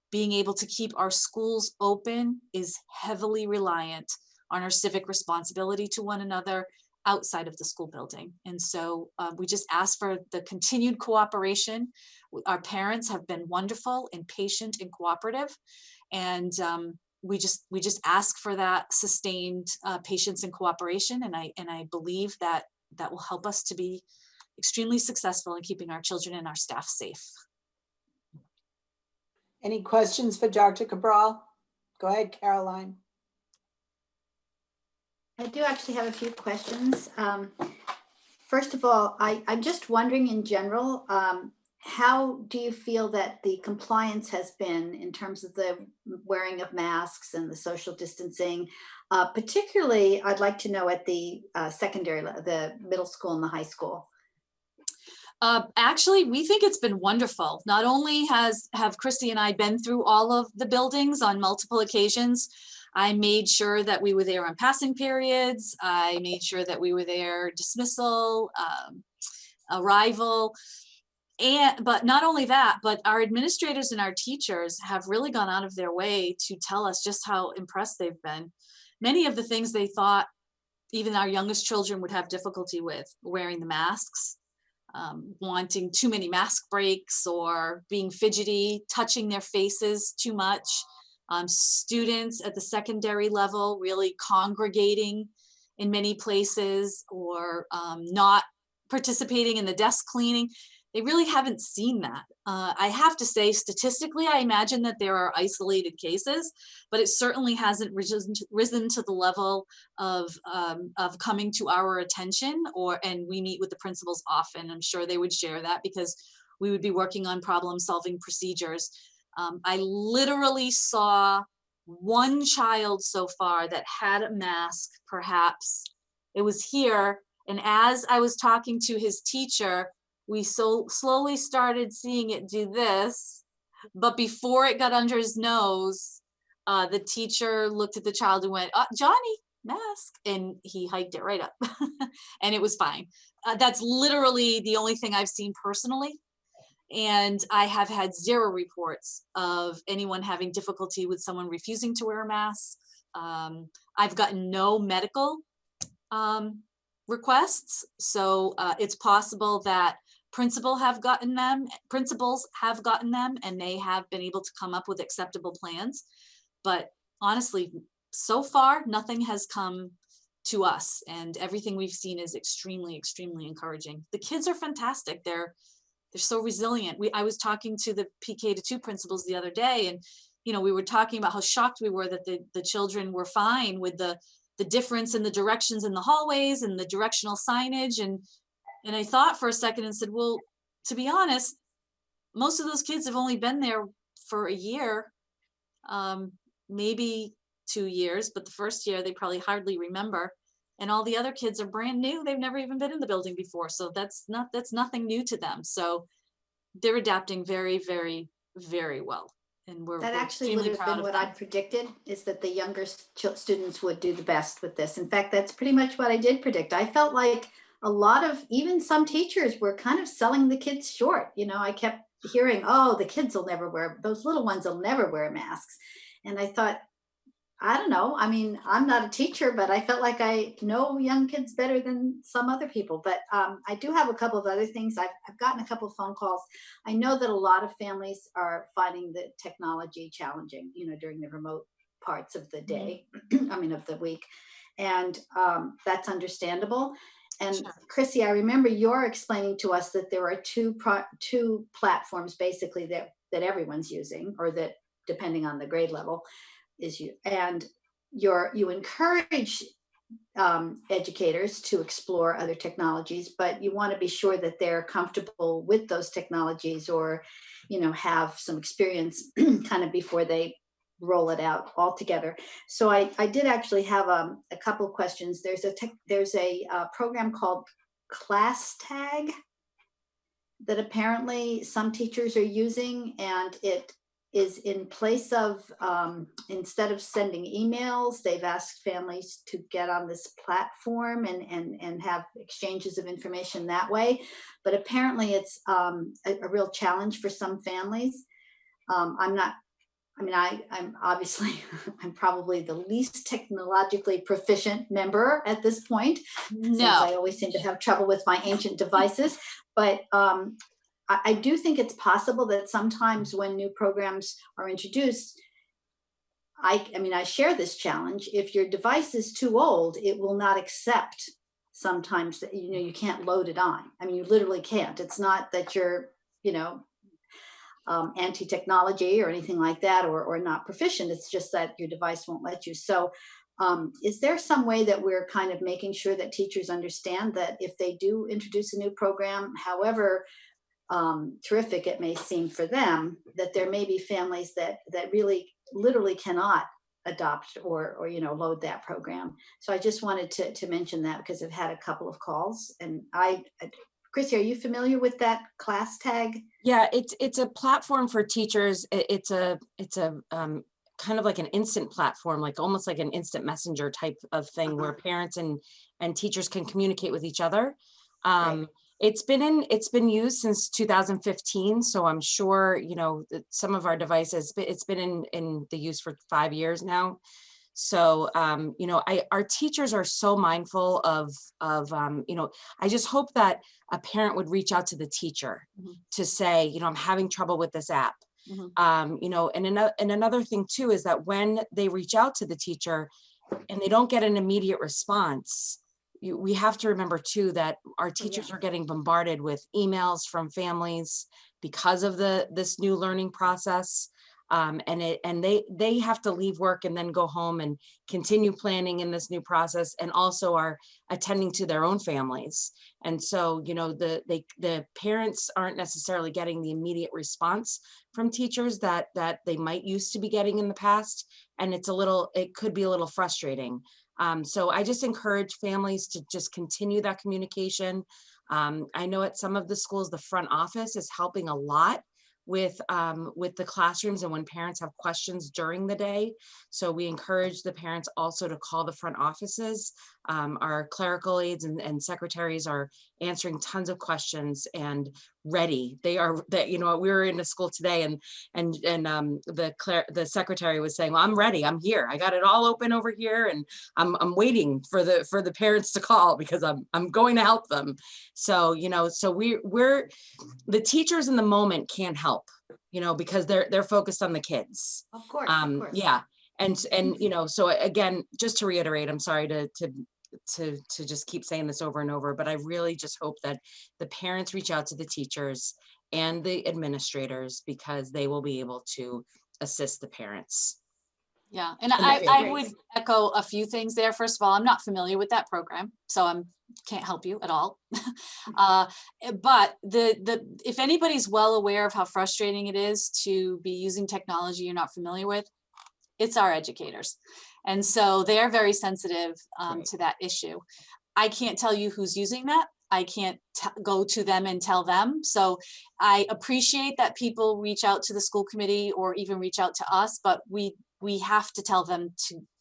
being able to keep our schools open is heavily reliant on our civic responsibility to one another outside of the school building. And so we just ask for the continued cooperation. Our parents have been wonderful and patient and cooperative. And we just ask for that sustained patience and cooperation. And I believe that will help us to be extremely successful in keeping our children and our staff safe. Any questions for Dr. Cabral? Go ahead, Caroline. I do actually have a few questions. First of all, I'm just wondering in general, how do you feel that the compliance has been in terms of the wearing of masks and the social distancing? Particularly, I'd like to know at the secondary, the middle school and the high school. Actually, we think it's been wonderful. Not only have Christy and I been through all of the buildings on multiple occasions, I made sure that we were there on passing periods. I made sure that we were there dismissal, arrival. But not only that, but our administrators and our teachers have really gone out of their way to tell us just how impressed they've been. Many of the things they thought even our youngest children would have difficulty with, wearing the masks, wanting too many mask breaks, or being fidgety, touching their faces too much. Students at the secondary level really congregating in many places, or not participating in the desk cleaning. They really haven't seen that. I have to say, statistically, I imagine that there are isolated cases, but it certainly hasn't risen to the level of coming to our attention, and we meet with the principals often. I'm sure they would share that, because we would be working on problem-solving procedures. I literally saw one child so far that had a mask, perhaps. It was here, and as I was talking to his teacher, we so slowly started seeing it do this, but before it got under his nose, the teacher looked at the child and went, Johnny, mask, and he hiked it right up and it was fine. That's literally the only thing I've seen personally. And I have had 0 reports of anyone having difficulty with someone refusing to wear a mask. I've gotten no medical requests. So it's possible that principals have gotten them, and they have been able to come up with acceptable plans. But honestly, so far, nothing has come to us, and everything we've seen is extremely, extremely encouraging. The kids are fantastic. They're so resilient. I was talking to the PK to 2 principals the other day, and we were talking about how shocked we were that the children were fine with the difference in the directions in the hallways and the directional signage. And I thought for a second and said, well, to be honest, most of those kids have only been there for a year, maybe 2 years, but the first year they probably hardly remember. And all the other kids are brand new. They've never even been in the building before. So that's nothing new to them. So they're adapting very, very, very well. And we're Actually would extremely have proud been of what them. I predicted, is that the younger students would do the best with this. In fact, that's pretty much what I did predict. I felt like a lot of, even some teachers were kind of selling the kids short. I kept hearing, oh, the kids will never wear, those little ones will never wear masks. And I thought, I don't know. I mean, I'm not a teacher, but I felt like I know young kids better than some other people. But I do have a couple of other things. I've gotten a couple of phone calls. I know that a lot of families are finding the technology challenging, during the remote parts of the day, of the week. And that's understandable. And Sure. Chrissy, I remember you're explaining to us that there are two platforms basically that everyone's using, or that, depending on the grade level, and you encourage educators to explore other technologies, but you want to be sure that they're comfortable with those technologies, or have some experience kind of before they roll it out altogether. So I did actually have a couple of questions. There's a program called Class Tag that apparently some teachers are using, and it is in place of, instead of sending emails, they've asked families to get on this platform and have exchanges of information that way. But apparently it's a real challenge for some families. I'm obviously, I'm probably the least technologically proficient member at this point, since I always seem to have trouble with my ancient devices. But I do think it's possible that sometimes when new programs are introduced, I share this challenge. If your device is too old, it will not accept sometimes that, you can't load it on. You literally can't. It's not that you're, anti-technology or anything like that, or not proficient. It's just that your device won't let you. So is there some way that we're kind of making sure that teachers understand that if they do introduce a new program, however terrific it may seem for them, that there may be families that really literally cannot adopt or load that program? So I just wanted to mention that, because I've had a couple of calls. And Chrissy, are you familiar with that Class Tag? Yeah, it's a platform for teachers. It's a kind of like an instant platform, like almost like an instant messenger type of thing, where parents and teachers can communicate with each other. Right. It's been used since 2015, so I'm sure that some of our devices, it's been in the use for 5 years now. So our teachers are so mindful of I just hope that a parent would reach out to the teacher to say, I'm having trouble with this app. And another thing too is that when they reach out to the teacher and they don't get an immediate response, we have to remember too that our teachers are getting bombarded with emails from families because of this new learning process. And they have to leave work and then go home and continue planning in this new process, and also are attending to their own families. And so, the parents aren't necessarily getting the immediate response from teachers that they might used to be getting in the past. And it could be a little frustrating. So I just encourage families to just continue that communication. I know at some of the schools, the front office is helping a lot with the classrooms and when parents have questions during the day. So we encourage the parents also to call the front offices. Our clerical aides and secretaries are answering tons of questions and ready. They are that, you know, we were in a school today and the secretary was saying, well, I'm ready, I'm here, I got it all open over here, and I'm waiting for the parents to call because I'm going to help them. So, you know, so we're the teachers in the moment can't help, you know, because they're focused on the kids. Of course, of course. Yeah. And you know, so again, just to reiterate, I'm sorry to just keep saying this over and over, but I really just hope that the parents reach out to the teachers and the administrators because they will be able to assist the parents. Yeah, and And I would echo a few things there. First of all, I'm not familiar with that program, so I can't help you at all. But if anybody's well aware of how frustrating it is to be using technology you're not familiar with, it's our educators. And so they are very sensitive to that issue. I can't tell you who's using that. I can't go to them and tell them. So I appreciate that people reach out to the school committee or even reach out to us, but we have to tell them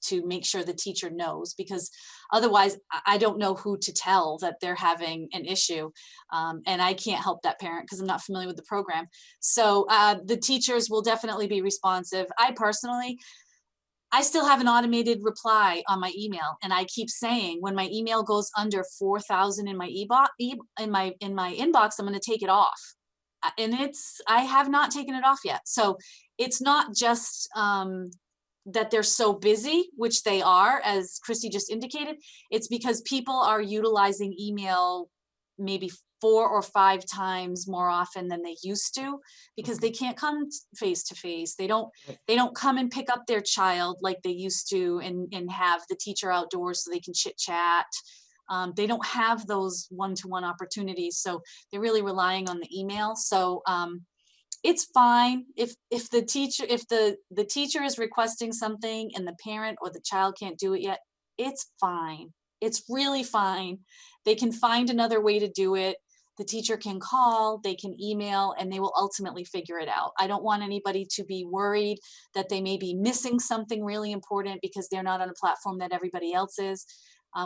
to make sure the teacher knows, because otherwise I don't know who to tell that they're having an issue. And I can't help that parent because I'm not familiar with the program. So the teachers will definitely be responsive. I still have an automated reply on my email, and I keep saying when my email goes under 4,000 in my in my inbox, I'm going to take it off. And I have not taken it off yet. So it's not just that they're so busy, which they are, as Christy just indicated. It's because people are utilizing email maybe 4 or 5 times more often than they used to, because they can't come face to face. They don't come and pick up their child like they used to and have the teacher outdoors so they can chit chat. They don't have those one-to-one opportunities. So they're really relying on the email. So it's fine if the teacher is requesting something and the parent or the child can't do it yet. It's fine. It's really fine. They can find another way to do it. The teacher can call, they can email, and they will ultimately figure it out. I don't want anybody to be worried that they may be missing something really important because they're not on a platform that everybody else is.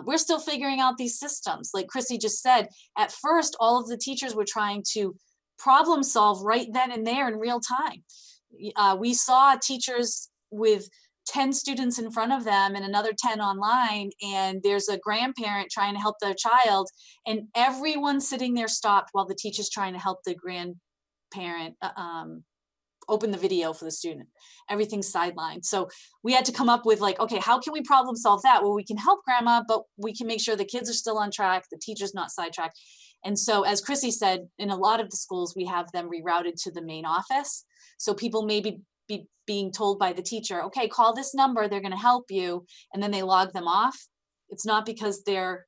We're still figuring out these systems. Like Chrissy just said, at first, all of the teachers were trying to problem solve right then and there in real time. We saw teachers with 10 students in front of them and another 10 online, and there's a grandparent trying to help their child, and everyone sitting there stopped while the teacher's trying to help the grandparent open the video for the student. Everything's sidelined. So we had to come up with like, okay, how can we problem solve that? Well, we can help grandma, but we can make sure the kids are still on track, the teacher's not sidetracked. And so, as Chrissy said, in a lot of the schools, we have them rerouted to the main office. So people may be being told by the teacher, okay, call this number, they're going to help you, and then they log them off. It's not because they're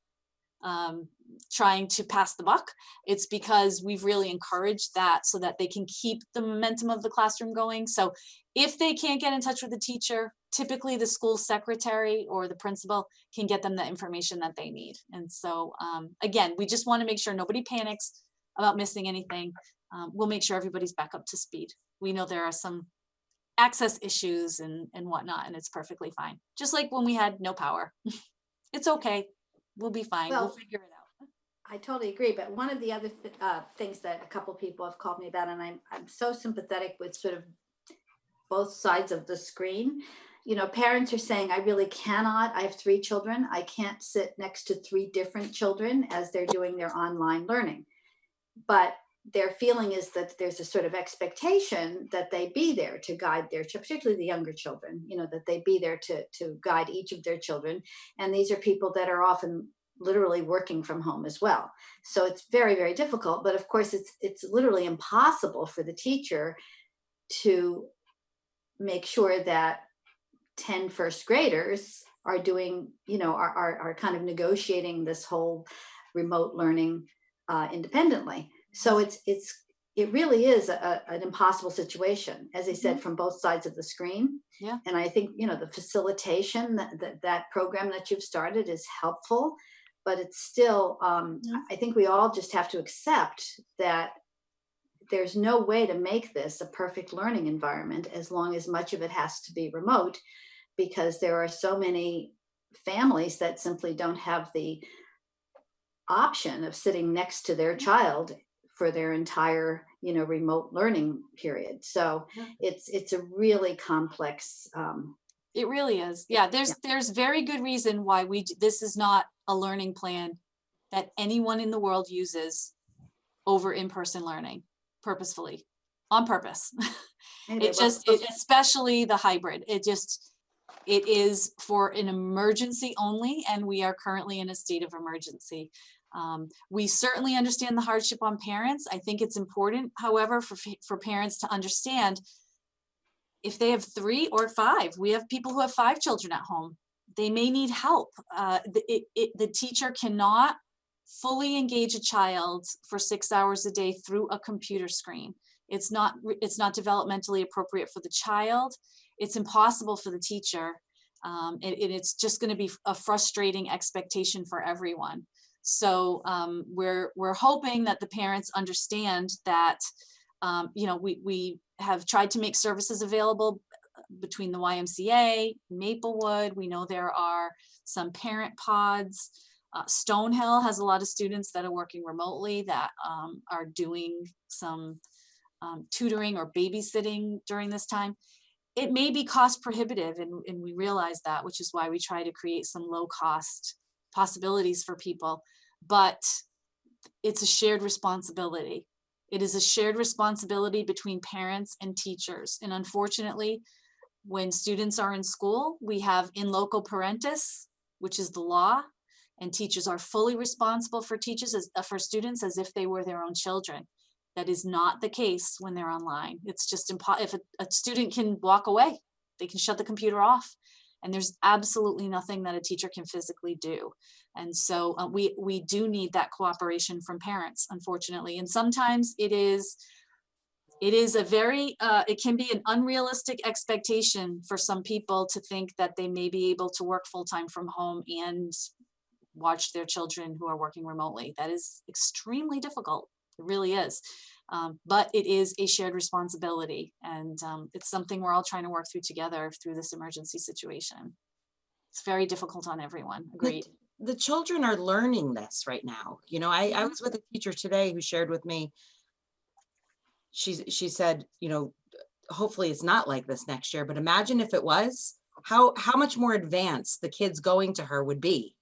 trying to pass the buck. It's because we've really encouraged that so that they can keep the momentum of the classroom going. So if they can't get in touch with the teacher, typically the school secretary or the principal can get them the information that they need. And so again, we just want to make sure nobody panics about missing anything. We'll make sure everybody's back up to speed. We know there are some access issues and whatnot, and it's perfectly fine. Just like when we had no power. It's okay. We'll be fine. We'll figure it out. I totally agree. But one of the other things that a couple people have called me about, and I'm so sympathetic with sort of both sides of the screen. You know, parents are saying, I really cannot. I have 3 children. I can't sit next to 3 different children as they're doing their online learning. But their feeling is that there's a sort of expectation that they be there to guide their, particularly the younger children, you know, that they be there to guide each of their children. And these are people that are often literally working from home as well. So it's very, very difficult. But of course, it's literally impossible for the teacher to make sure that 10 first graders are doing, you know, are kind of negotiating this whole remote learning independently. So it really is an impossible situation, as I said, from both sides of the screen. Yeah. And I think, you know, the facilitation, that program that you've started is helpful, but it's still, I think we all just have to accept that there's no way to make this a perfect learning environment as long as much of it has to be remote, because there are so many families that simply don't have the option of sitting next to their child for their entire, remote learning period. So Yeah. it's a really complex. It really is. Yeah, there's very good reason why this is not a learning plan that anyone in the world uses over in-person learning purposefully, on purpose. Anyway, Especially the hybrid. It is for an emergency only, and we are currently in a state of emergency. We certainly understand the hardship on parents. I think it's important, however, for parents to understand if they have 3 or 5, we have people who have 5 children at home. They may need help. The teacher cannot fully engage a child for 6 hours a day through a computer screen. It's not developmentally appropriate for the child. It's impossible for the teacher. It's just going to be a frustrating expectation for everyone. So we're hoping that the parents understand that, we have tried to make services available between the YMCA, Maplewood. We know there are some parent pods. Stonehill has a lot of students that are working remotely that are doing some tutoring or babysitting during this time. It may be cost prohibitive, and we realize that, which is why we try to create some low cost possibilities for people, but it's a shared responsibility. It is a shared responsibility between parents and teachers. And unfortunately, when students are in school, we have in loco parentis, which is the law, and teachers are fully responsible for for students as if they were their own children. That is not the case when they're online. It's just if a student can walk away, they can shut the computer off, and there's absolutely nothing that a teacher can physically do. And so we do need that cooperation from parents, unfortunately. And sometimes it can be an unrealistic expectation for some people to think that they may be able to work full-time from home and watch their children who are working remotely. That is extremely difficult. It really is. But it is a shared responsibility. And it's something we're all trying to work through together through this emergency situation. It's very difficult on everyone. Agreed. The children are learning this right now. I was with a teacher today who shared with me, she said, hopefully it's not like this next year, but imagine if it was, how much more advanced the kids going to her would be.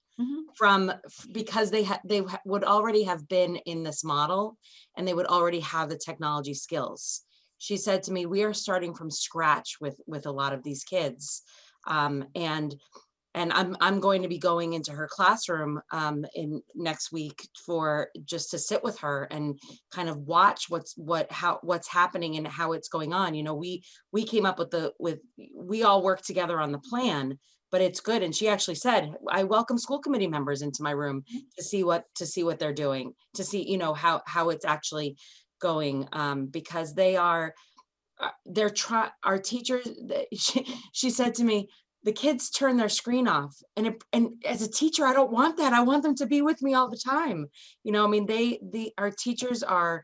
Because they would already have been in this model, and they would already have the technology skills. She said to me, we are starting from scratch with a lot of these kids. And I'm going to be going into her classroom in next week just to sit with her and kind of watch what's happening and how it's going on. We came up we all work together on the plan, but it's good. And she actually said, I welcome school committee members into my room to see what they're doing, to see, how it's actually going, because our teachers, she said to me, the kids turn their screen off. And as a teacher, I don't want that. I want them to be with me all the time. Our teachers I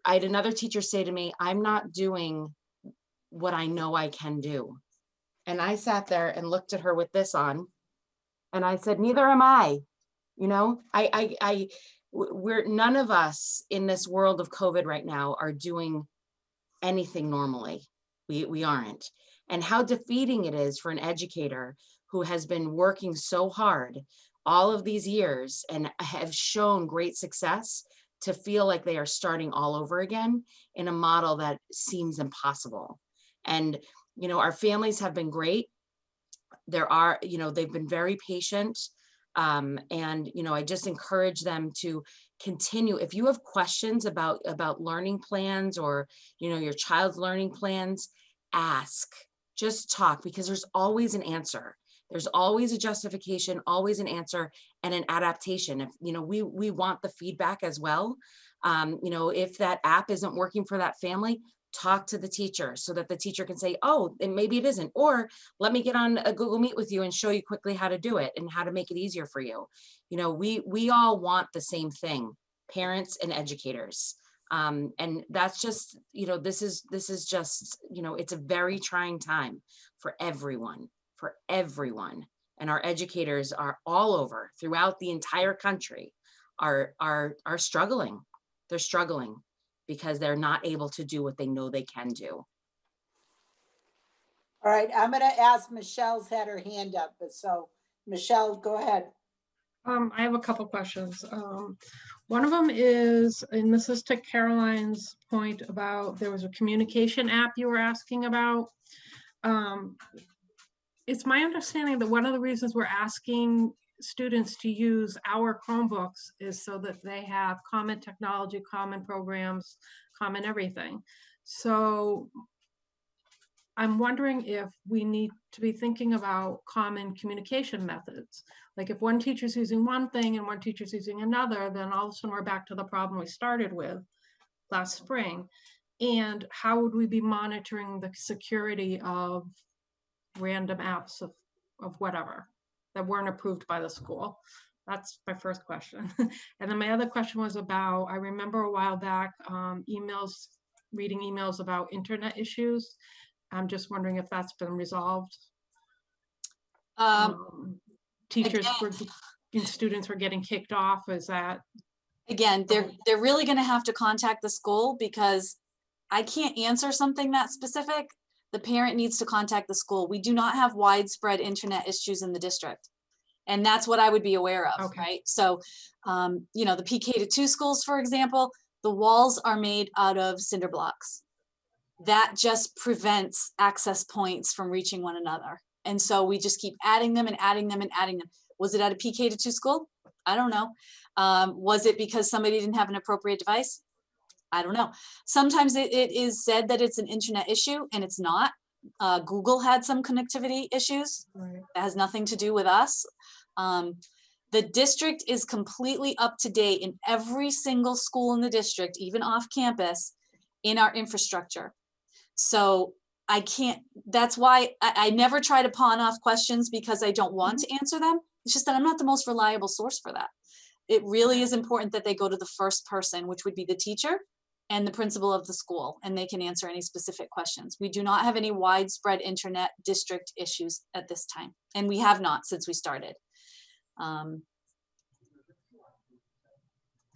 had another teacher say to me, I'm not doing what I know I can do. And I sat there and looked at her with this on, and I said, neither am I. We're none of us in this world of COVID right now are doing anything normally. We aren't. And how defeating it is for an educator who has been working so hard all of these years and have shown great success to feel like they are starting all over again in a model that seems impossible. And our families have been great. They've been very patient. And I just encourage them to continue. If you have questions about learning plans or, your child's learning plans, ask, just talk, because there's always an answer. There's always a justification, always an answer and an adaptation. If, we want the feedback as well. If that app isn't working for that family, talk to the teacher so that the teacher can say, oh, and maybe it isn't, or let me get on a Google Meet with you and show you quickly how to do it and how to make it easier for you. We all want the same thing, parents and educators. And that's just, this is just, it's a very trying time for everyone. And our educators are all over throughout the entire country are struggling. They're struggling because they're not able to do what they know they can do. All right, I'm gonna ask, Michelle's had her hand up, but so Michelle, go ahead. I have a couple questions. One of them is, and this is to Caroline's point about, there was a communication app you were asking about. It's my understanding that one of the reasons we're asking students to use our Chromebooks is so that they have common technology, common programs, common everything. So I'm wondering if we need to be thinking about common communication methods. Like if one teacher's using one thing and one teacher's using another, then all of a sudden we're back to the problem we started with last spring. And how would we be monitoring the security of random apps of whatever that weren't approved by the school? That's my first question. And then my other question was about, I remember a while back, reading emails about internet issues. I'm just wondering if that's been resolved. Teachers and students were getting kicked off. Is that? Again, they're really going to have to contact the school, because I can't answer something that specific. The parent needs to contact the school. We do not have widespread internet issues in the district. And that's what I would be aware of, Okay. right? So, the PK-2 schools, for example, the walls are made out of cinder blocks. That just prevents access points from reaching one another. And so we just keep adding them and adding them and adding them. Was it at a PK-2 school? I don't know. Was it because somebody didn't have an appropriate device? I don't know. Sometimes it is said that it's an internet issue, and it's not. Google had some connectivity issues. Right. That has nothing to do with us. The district is completely up to date in every single school in the district, even off campus, in our infrastructure. So I can't, that's why I never try to pawn off questions, because I don't want to answer them. It's just that I'm not the most reliable source for that. It really is important that they go to the first person, which would be the teacher and the principal of the school, and they can answer any specific questions. We do not have any widespread internet district issues at this time, and we have not since we started. All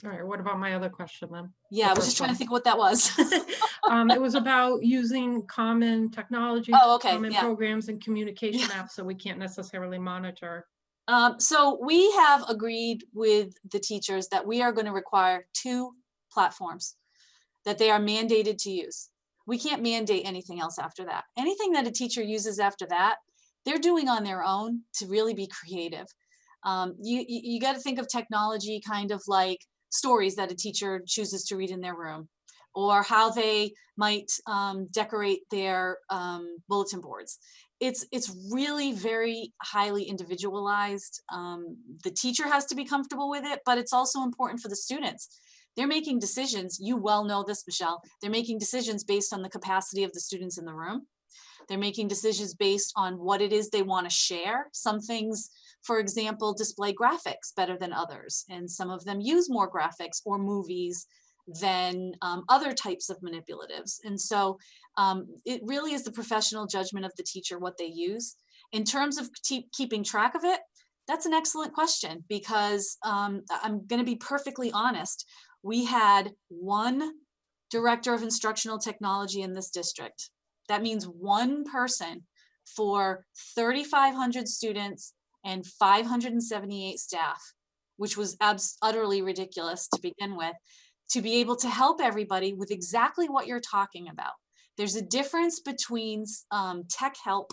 right, what about my other question then? Yeah, I was just trying to think what that was. It was about using common technology, Oh, okay, common yeah. programs and communication apps, so we can't necessarily monitor. So we have agreed with the teachers that we are going to require 2 platforms that they are mandated to use. We can't mandate anything else after that. Anything that a teacher uses after that, they're doing on their own to really be creative. You got to think of technology kind of like stories that a teacher chooses to read in their room, or how they might decorate their bulletin boards. It's really very highly individualized. The teacher has to be comfortable with it, but it's also important for the students. They're making decisions. You well know this, Michelle. They're making decisions based on the capacity of the students in the room. They're making decisions based on what it is they want to share. Some things, for example, display graphics better than others, and some of them use more graphics or movies than other types of manipulatives. And so it really is the professional judgment of the teacher what they use. In terms of keeping track of it, that's an excellent question, because I'm going to be perfectly honest. We had 1 director of instructional technology in this district. That means 1 person for 3,500 students and 578 staff, which was utterly ridiculous to begin with, to be able to help everybody with exactly what you're talking about. There's a difference between tech help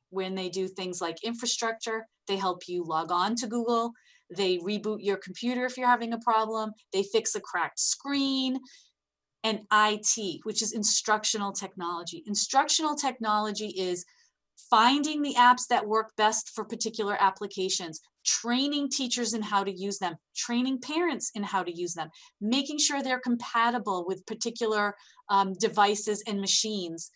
when they do things like infrastructure. They help you log on to Google. They reboot your computer if you're having a problem. They fix a cracked screen. And IT, which is instructional technology. Instructional technology is finding the apps that work best for particular applications, training teachers in how to use them, training parents in how to use them, making sure they're compatible with particular devices and machines,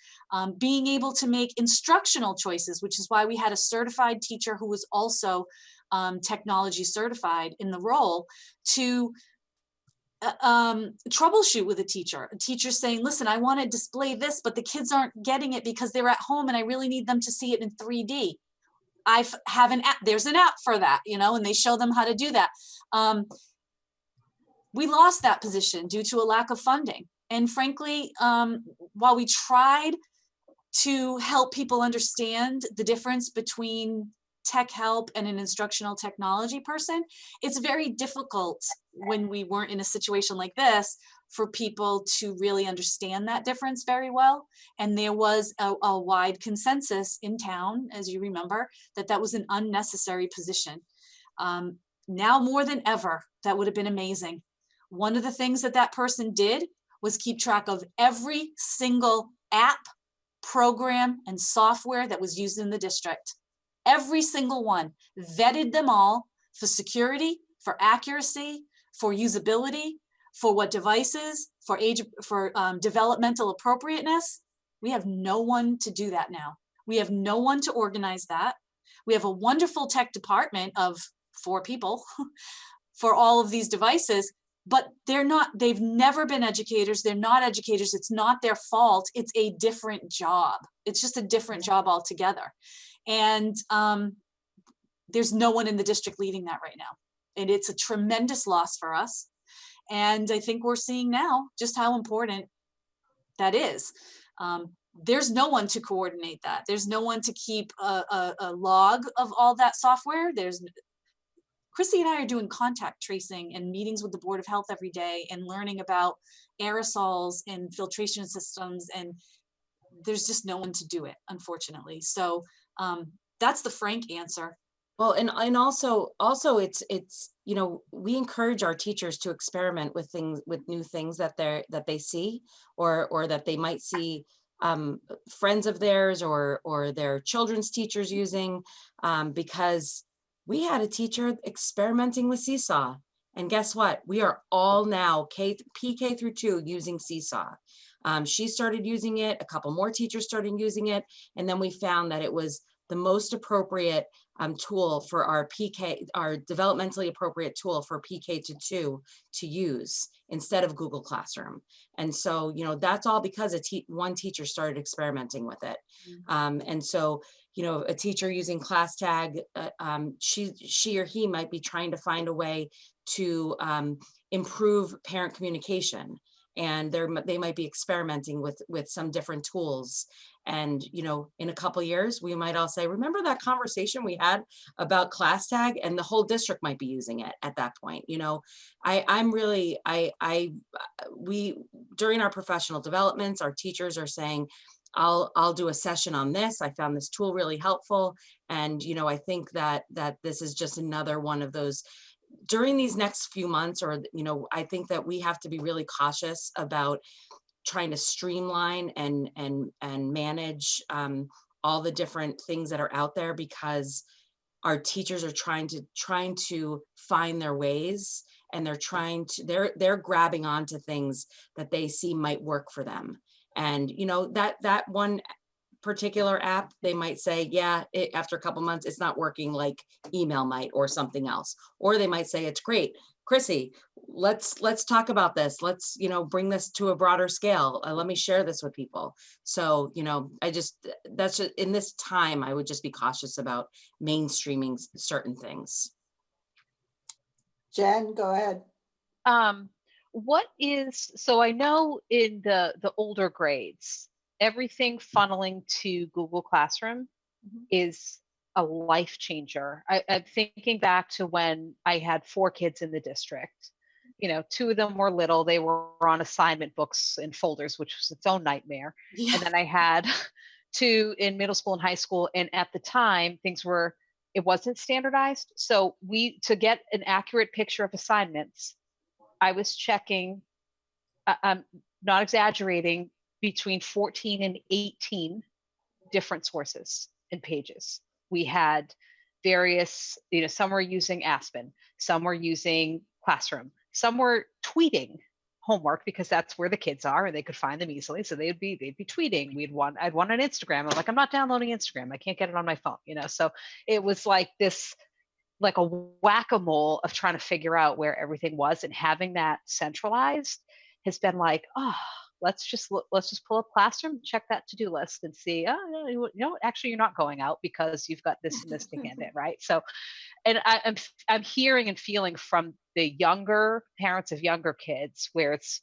being able to make instructional choices, which is why we had a certified teacher who was also technology certified in the role, to troubleshoot with a teacher saying, listen, I want to display this, but the kids aren't getting it because they're at home and I really need them to see it in 3D. I have an app, there's an app for that, you know, and they show them how to do that. We lost that position due to a lack of funding. And frankly, while we tried to help people understand the difference between tech help and an instructional technology person, it's very difficult when we weren't in a situation like this for people to really understand that difference very well. And there was a wide consensus in town, as you remember, that that was an unnecessary position. Now more than ever, that would have been amazing. One of the things that that person did was keep track of every single app, program, and software that was used in the district. Every single one, vetted them all for security, for accuracy, for usability, for what devices, for age, for developmental appropriateness. We have no one to do that now. We have no one to organize that. We have a wonderful tech department of 4 people for all of these devices, but they've never been educators. They're not educators. It's not their fault. It's a different job. It's just a different job altogether. And there's no one in the district leading that right now. And it's a tremendous loss for us. And I think we're seeing now just how important that is. There's no one to coordinate that. There's no one to keep a log of all that software. Chrissy and I are doing contact tracing and meetings with the Board of Health every day and learning about aerosols and filtration systems, and there's just no one to do it, unfortunately. So that's the frank answer. Well, and also it's, you know, we encourage our teachers to experiment with things, with new things that they see or that they might see friends of theirs or their children's teachers using, because we had a teacher experimenting with Seesaw, and guess what? We are all now PK through 2 using Seesaw. She started using it, a couple more teachers started using it, and then we found that it was the most appropriate tool for our PK, our developmentally appropriate tool for PK to 2 to use instead of Google Classroom. And so, you know, that's all because one teacher started experimenting with it. And so, you know, a teacher using ClassTag, she or he might be trying to find a way to improve parent communication. And they might be experimenting with some different tools. And, you know, in a couple of years, we might all say, remember that conversation we had about ClassTag? And the whole district might be using it at that point. You know, we, during our professional developments, our teachers are saying, I'll do a session on this. I found this tool really helpful. And, you know, I think that this is just another one of those during these next few months, or, you know, I think that we have to be really cautious about trying to streamline and manage all the different things that are out there, because our teachers are trying to find their ways, and they're grabbing onto things that they see might work for them. And, you know, that one particular app, they might say, yeah, after a couple months, it's not working like email might or something else. Or they might say, it's great. Chrissy, let's talk about this. Let's, you know, bring this to a broader scale. Let me share this with people. So, you know, that's just, in this time, I would just be cautious about mainstreaming certain things. Jen, go ahead. So I know in the older grades, everything funneling to Google Classroom is a life changer. I'm thinking back to when I had 4 kids in the district. You know, 2 of them were little. They were on assignment books and folders, which was its own nightmare. Yeah. And then I had 2 in middle school and high school. And at the time, it wasn't standardized. So to get an accurate picture of assignments, I was checking, I'm not exaggerating, between 14 and 18 different sources and pages. We had various, you know, some were using Aspen, some were using Classroom, some were tweeting homework because that's where the kids are and they could find them easily. So they'd be tweeting. I'd want on Instagram. I'm like, I'm not downloading Instagram. I can't get it on my phone, you know? So it was like this like a whack-a-mole of trying to figure out where everything was, and having that centralized has been like, oh, let's just pull up Classroom, check that to-do list and see, oh, no, actually you're not going out because you've got this and this to hand in, right? So, and I'm hearing and feeling from the younger parents of younger kids where it's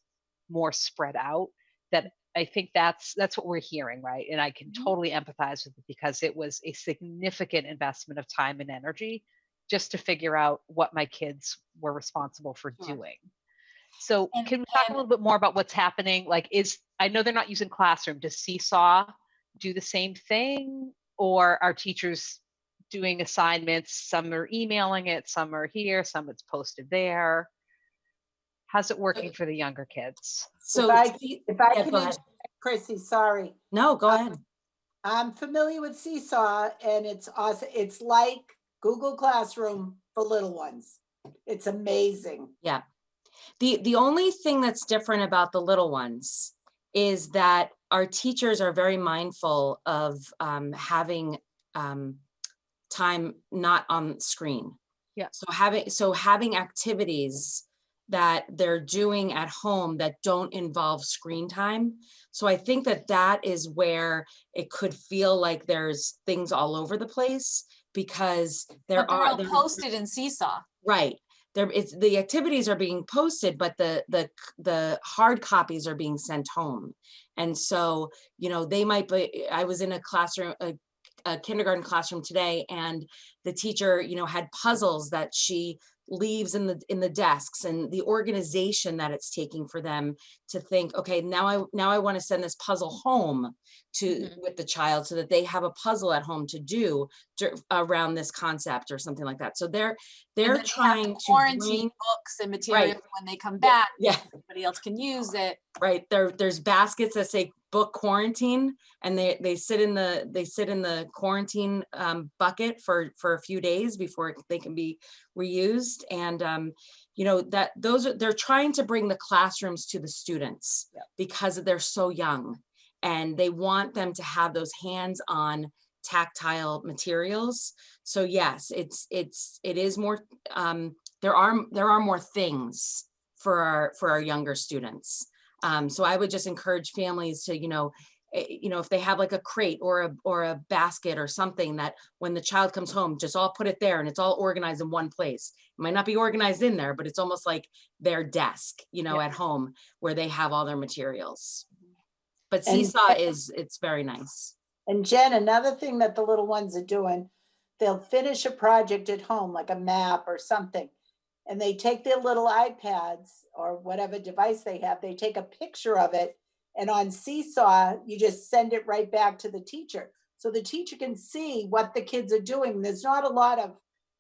more spread out, that I think that's what we're hearing, right? And I can totally empathize with it, because it was a significant investment of time and energy just to figure out what my kids were responsible for Sure. doing. So And- can we talk a little bit more about what's happening? Like, I know they're not using Classroom. Does Seesaw do the same thing? Or are teachers doing assignments? Some are emailing it, some are here, some it's posted there. How's it working for the younger kids? So If I yeah, can go ahead. interject, Chrissy, sorry. No, go ahead. I'm familiar with Seesaw, and it's awesome. It's like Google Classroom for little ones. It's amazing. Yeah. The only thing that's different about the little ones is that our teachers are very mindful of having time not on screen. Yeah. So having activities that they're doing at home that don't involve screen time. So I think that is where it could feel like there's things all over the place, because But they're all posted in Seesaw. right. The activities are being posted, but the hard copies are being sent home. And so, they might be, I was in a classroom, a kindergarten classroom today, and the teacher, had puzzles that she leaves in the desks, and the organization that it's taking for them to think, okay, now I want to send this puzzle home with the child, so that they have a puzzle at home to do around this concept or something like that. So they're trying to quarantine books and materials when they come back. Yeah. Everybody else can use it. Right. There's baskets that say book quarantine, and they sit in the quarantine bucket for a few days before they can be reused. And they're trying to bring the classrooms to the students because they're so young, and they want them to have those hands-on tactile materials. So yes, it is more, there are more things for our younger students. So I would just encourage families to, if they have like a crate or a basket or something, that when the child comes home, just all put it there, and it's all organized in one place. It might not be organized in there, but it's almost like their desk, at home, where they have all their materials. But Seesaw it's very nice. And Jen, another thing that the little ones are doing, they'll finish a project at home, like a map or something, and they take their little iPads or whatever device they have, they take a picture of it, and on Seesaw, you just send it right back to the teacher. So the teacher can see what the kids are doing. There's not a lot of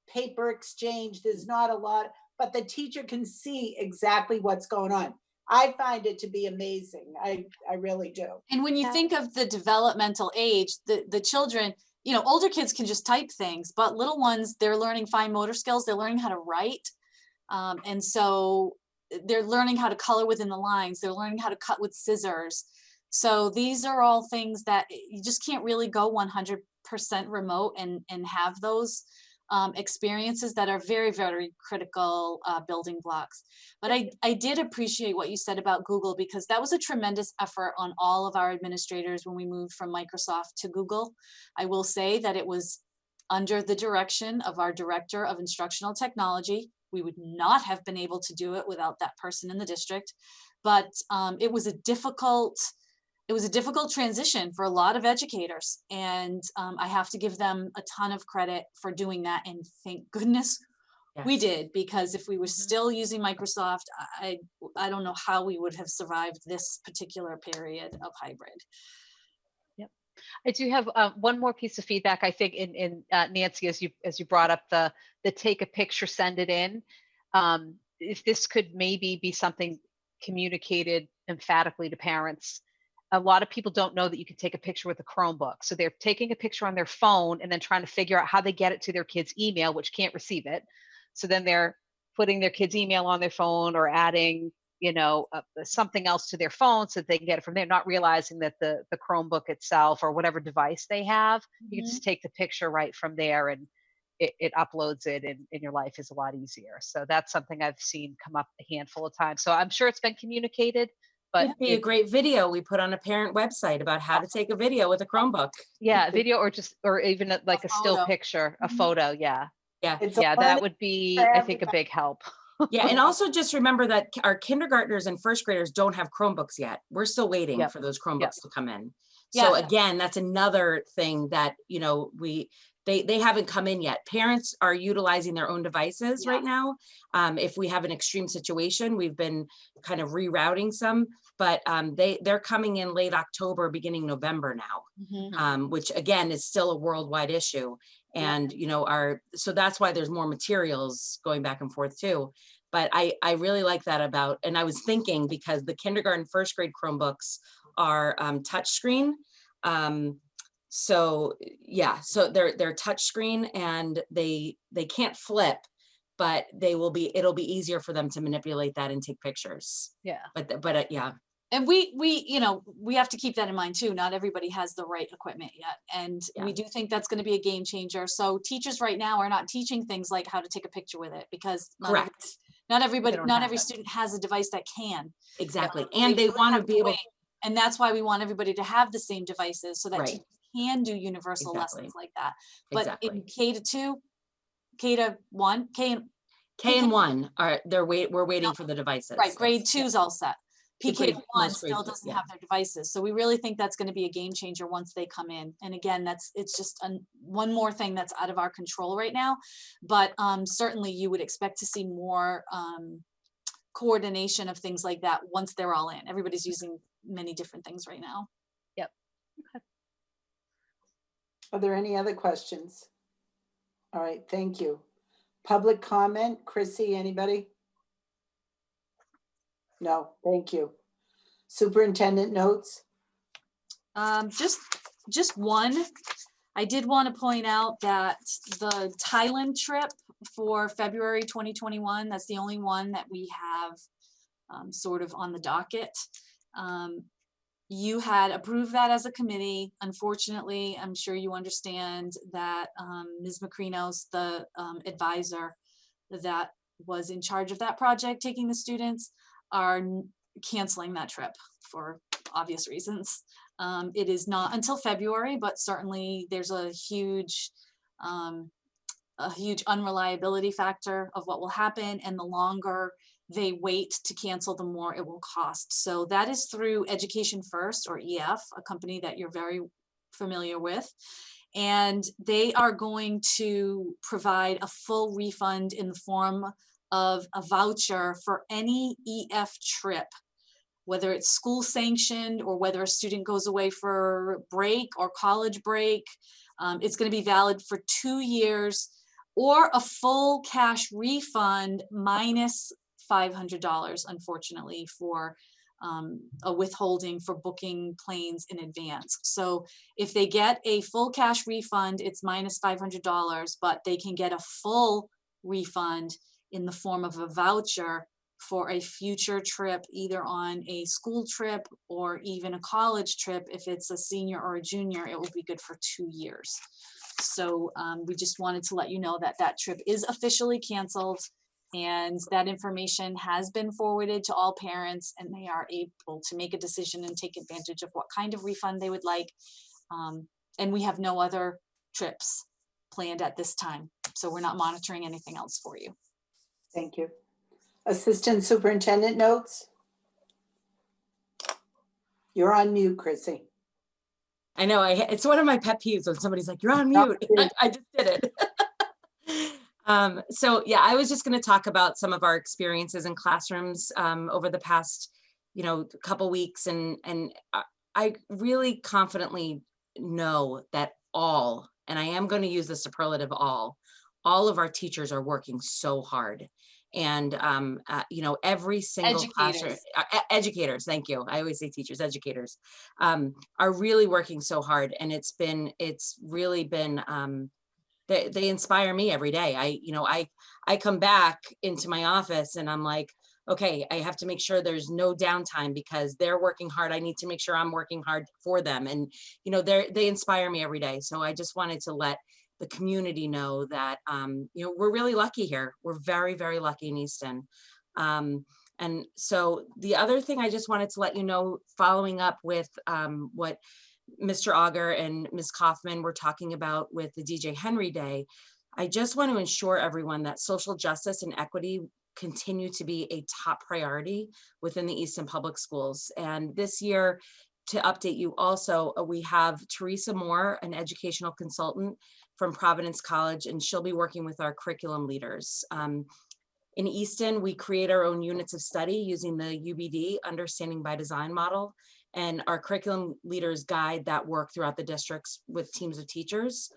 paper exchange, but the teacher can see exactly what's going on. I find it to be amazing. I really do. And when you think of the developmental age, the children, older kids can just type things, but little ones, they're learning fine motor skills. They're learning how to write. And so they're learning how to color within the lines. They're learning how to cut with scissors. So these are all things that you just can't really go 100% remote and have those experiences that are very, very critical building blocks. But I did appreciate what you said about Google, because that was a tremendous effort on all of our administrators when we moved from Microsoft to Google. I will say that it was under the direction of our director of instructional technology. We would not have been able to do it without that person in the district. But it was a difficult transition for a lot of educators. And I have to give them a ton of credit for doing that. And thank goodness we did, because if we were still using Microsoft, I don't know how we would have survived this particular period of hybrid. I do have one more piece of feedback. I think in Nancy, as you brought up the take a picture, send it in. If this could maybe be something communicated emphatically to parents. A lot of people don't know that you can take a picture with a Chromebook. So they're taking a picture on their phone and then trying to figure out how they get it to their kid's email, which can't receive it. So then they're putting their kid's email on their phone or adding, something else to their phone so that they can get it from there, not realizing that the Chromebook itself or whatever device they have, you can just take the picture right from there, and it uploads it and your life is a lot easier. So that's something I've seen come up a handful of times. So I'm sure it's been communicated, but It'd be a great video we put on a parent website about how to take a video with a Chromebook. yeah, video or even like a still photo. picture, a Mhm. photo. Yeah. Yeah. It's a Yeah, learning that would be, for I think, a everybody. big help. Yeah, and also just remember that our kindergartners and first graders don't have Chromebooks yet. We're still waiting Yep. for those Chromebooks to come in. Yeah. So again, that's another thing that, you know, they haven't come in yet. Parents are utilizing their own devices right now. If we have an extreme situation, we've been kind of rerouting some, but they're coming in late October, beginning November now, Mhm. which again is still a worldwide issue. And, you know, so that's why there's more materials going back and forth too. But I really like that about, and I was thinking because the kindergarten, first grade Chromebooks are touchscreen. So yeah, so they're touchscreen and they can't flip, but it'll be easier for them to manipulate that and take pictures. Yeah. But yeah. And we, you know, we have to keep that in mind too. Not everybody has the right equipment yet. And Yeah. we do think that's going to be a game changer. So teachers right now are not teaching things like how to take a picture with it because Correct. not everybody, don't not have every it. student has a device that can. Exactly. And they really want to have be able, wait. And that's why we want everybody to have the same devices so that Right. teachers can do universal Exactly. lessons like that. But exactly. in K-2, K-1, K and 1 we're waiting for the devices. right, grade Yes. 2's all set. The grade- PK1 most still grades, doesn't yeah. have their devices. So we really think that's going to be a game changer once they come in. And again, it's just one more thing that's out of our control right now. But certainly you would expect to see more coordination of things like that once they're all in. Everybody's using many different things right now. Yep. Okay. Are there any other questions? All right, thank you. Public comment, Chrissy, anybody? No, thank you. Superintendent notes? Just one. I did want to point out that the Thailand trip for February 2021, that's the only one that we have sort of on the docket. You had approved that as a committee. Unfortunately, I'm sure you understand that Ms. Macrinos, the advisor that was in charge of that project, taking the students, are canceling that trip for obvious reasons. It is not until February, but certainly there's a huge unreliability factor of what will happen, and the longer they wait to cancel, the more it will cost. So that is through Education First, or EF, a company that you're very familiar with. And they are going to provide a full refund in the form of a voucher for any EF trip, whether it's school sanctioned or whether a student goes away for break or college break. It's going to be valid for 2 years, or a full cash refund minus $500, unfortunately, for a withholding for booking planes in advance. So if they get a full cash refund, it's minus $500, but they can get a full refund in the form of a voucher for a future trip, either on a school trip or even a college trip. If it's a senior or a junior, it will be good for 2 years. So we just wanted to let you know that that trip is officially canceled, and that information has been forwarded to all parents, and they are able to make a decision and take advantage of what kind of refund they would like. And we have no other trips planned at this time, so we're not monitoring anything else for you. Thank you. Assistant Superintendent notes? You're on mute, Chrissy. I know, it's one of my pet peeves when somebody's like, you're on mute. I just did it. So yeah, I was just going to talk about some of our experiences in classrooms over the past, couple weeks. And I really confidently know that and I am going to use the superlative all of our teachers are working so hard. And, every single classroom, educators, thank you. I always say teachers, educators, are really working so hard. And it's really been, they inspire me every day. I come back into my office and I'm like, okay, I have to make sure there's no downtime because they're working hard. I need to make sure I'm working hard for them. And, they inspire me every day. So I just wanted to let the community know that, you know, we're really lucky here. We're very, very lucky in Easton. And so the other thing I just wanted to let you know, following up with what Mr. Auger and Ms. Kaufman were talking about with the DJ Henry Day, I just want to ensure everyone that social justice and equity continue to be a top priority within the Easton Public Schools. And this year, to update you also, we have Teresa Moore, an educational consultant from Providence College, and she'll be working with our curriculum leaders. In Easton, we create our own units of study using the UBD, Understanding by Design model, and our curriculum leaders guide that work throughout the districts with teams of teachers.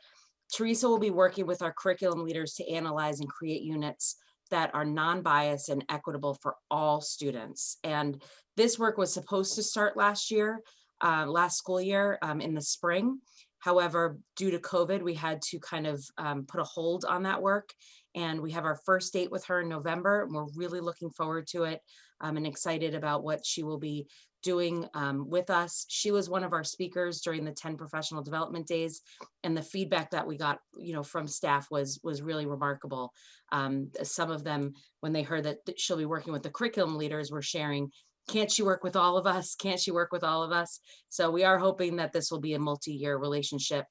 Teresa will be working with our curriculum leaders to analyze and create units that are non-biased and equitable for all students. And this work was supposed to start last year, last school year in the spring. However, due to COVID, we had to kind of put a hold on that work. And we have our first date with her in November. And we're really looking forward to it and excited about what she will be doing with us. She was one of our speakers during the 10 professional development days, and the feedback that we got, you know, from staff was really remarkable. Some of them, when they heard that she'll be working with the curriculum leaders, were sharing, can't she work with all of us? Can't she work with all of us? So we are hoping that this will be a multi-year relationship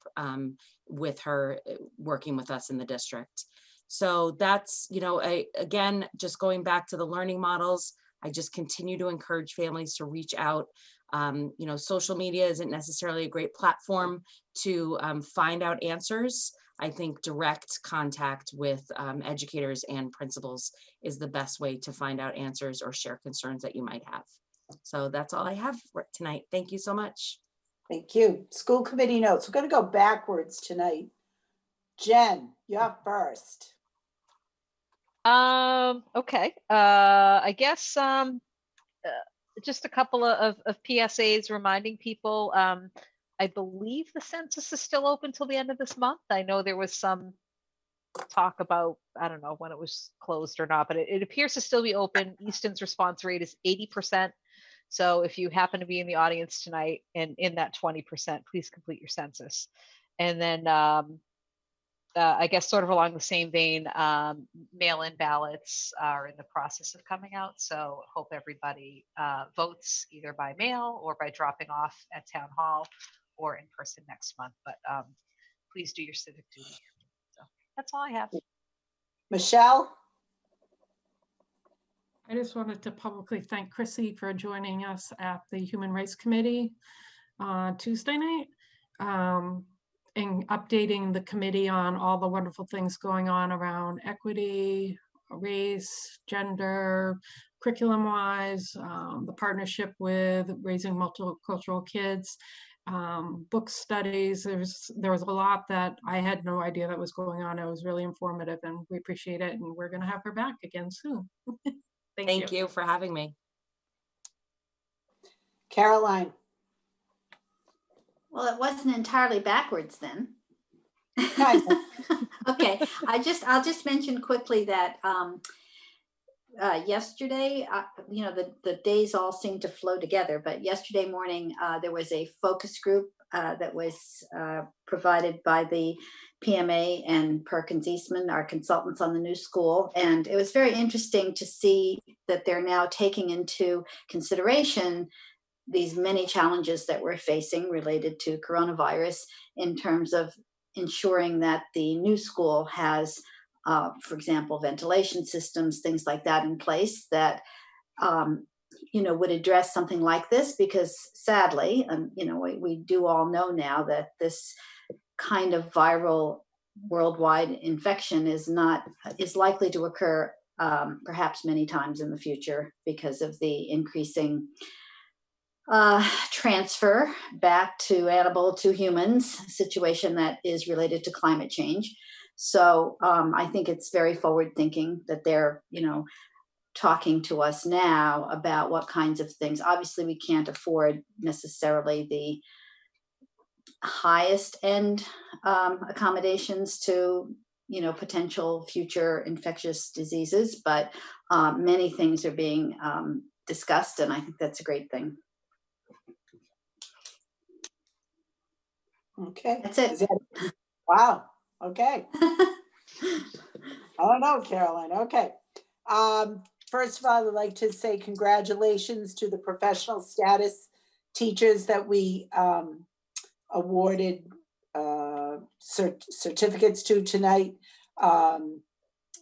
with her working with us in the district. So that's, you know, again, just going back to the learning models, I just continue to encourage families to reach out. You know, social media isn't necessarily a great platform to find out answers. I think direct contact with educators and principals is the best way to find out answers or share concerns that you might have. So that's all I have for tonight. Thank you so much. Thank you. School committee notes. We're going to go backwards tonight. Jen, you're first. Okay. I guess just a couple of PSAs reminding people. I believe the census is still open till the end of this month. I know there was some talk about, I don't know when it was closed or not, but it appears to still be open. Easton's response rate is 80%. So if you happen to be in the audience tonight and in that 20%, please complete your census. And then I guess sort of along the same vein, mail-in ballots are in the process of coming out. So hope everybody votes either by mail or by dropping off at town hall or in person next month. But please do your civic duty. So that's all I have. Michelle? I just wanted to publicly thank Chrissy for joining us at the Human Rights Committee Tuesday night. And updating the committee on all the wonderful things going on around equity, race, gender, curriculum-wise, the partnership with Raising Multicultural Kids, book studies. There was a lot that I had no idea that was going on. It was really informative, and we appreciate it. And we're going to have her back again soon. Thank you for having me. Caroline? Well, it wasn't entirely backwards then. Kind of. Okay, I'll just mention quickly that yesterday, you know, the days all seem to flow together, but yesterday morning there was a focus group that was provided by the PMA and Perkins Eastman, our consultants on the new school. And it was very interesting to see that they're now taking into consideration these many challenges that we're facing related to coronavirus in terms of ensuring that the new school has, for example, ventilation systems, things like that in place that, you know, would address something like this, because sadly, you know, we do all know now that this kind of viral worldwide infection is likely to occur perhaps many times in the future because of the increasing transfer back to animal to humans situation that is related to climate change. So I think it's very forward thinking that they're, you know, talking to us now about what kinds of things. Obviously, we can't afford necessarily the highest end accommodations to, you know, potential future infectious diseases, but many things are being discussed, and I think that's a great thing. Okay. That's it. Wow. Okay. Oh, no, Caroline. Okay. First of all, I'd like to say congratulations to the professional status teachers that we awarded certificates to tonight.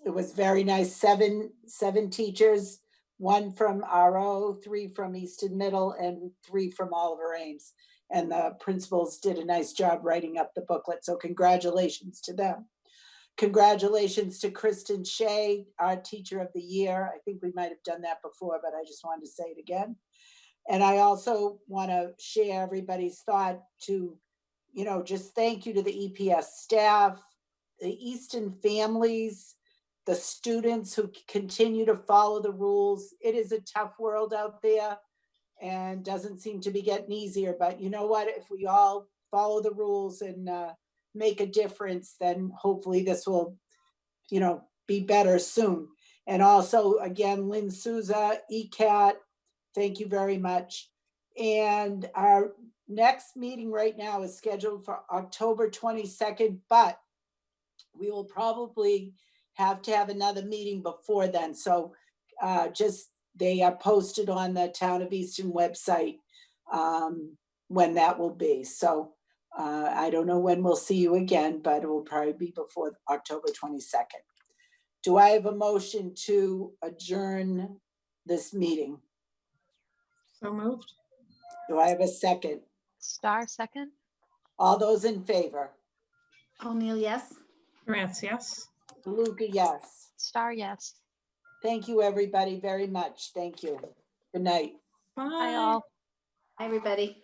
It was very nice. Seven teachers, 1 from RO, 3 from Easton Middle, and 3 from Oliver Ames. And the principals did a nice job writing up the booklet. So congratulations to them. Congratulations to Kristen Shea, our teacher of the year. I think we might have done that before, but I just wanted to say it again. And I also want to share everybody's thought to, just thank you to the EPS staff, the Easton families, the students who continue to follow the rules. It is a tough world out there and doesn't seem to be getting easier, but you know what? If we all follow the rules and make a difference, then hopefully this will, be better soon. And also, again, Lynn Souza, ECAT, thank you very much. And our next meeting right now is scheduled for October 22nd, but we will probably have to have another meeting before then. So they are posted on the Town of Easton website when that will be. So I don't know when we'll see you again, but it will probably be before October 22nd. Do I have a motion to adjourn this meeting? So moved. Do I have a second? Star second. All those in favor? O'Neill, yes. Grants, yes. DeLuca, yes. Star, yes. Thank you, everybody, very much. Thank you. Good night. Bye. Bye all. Hi, everybody.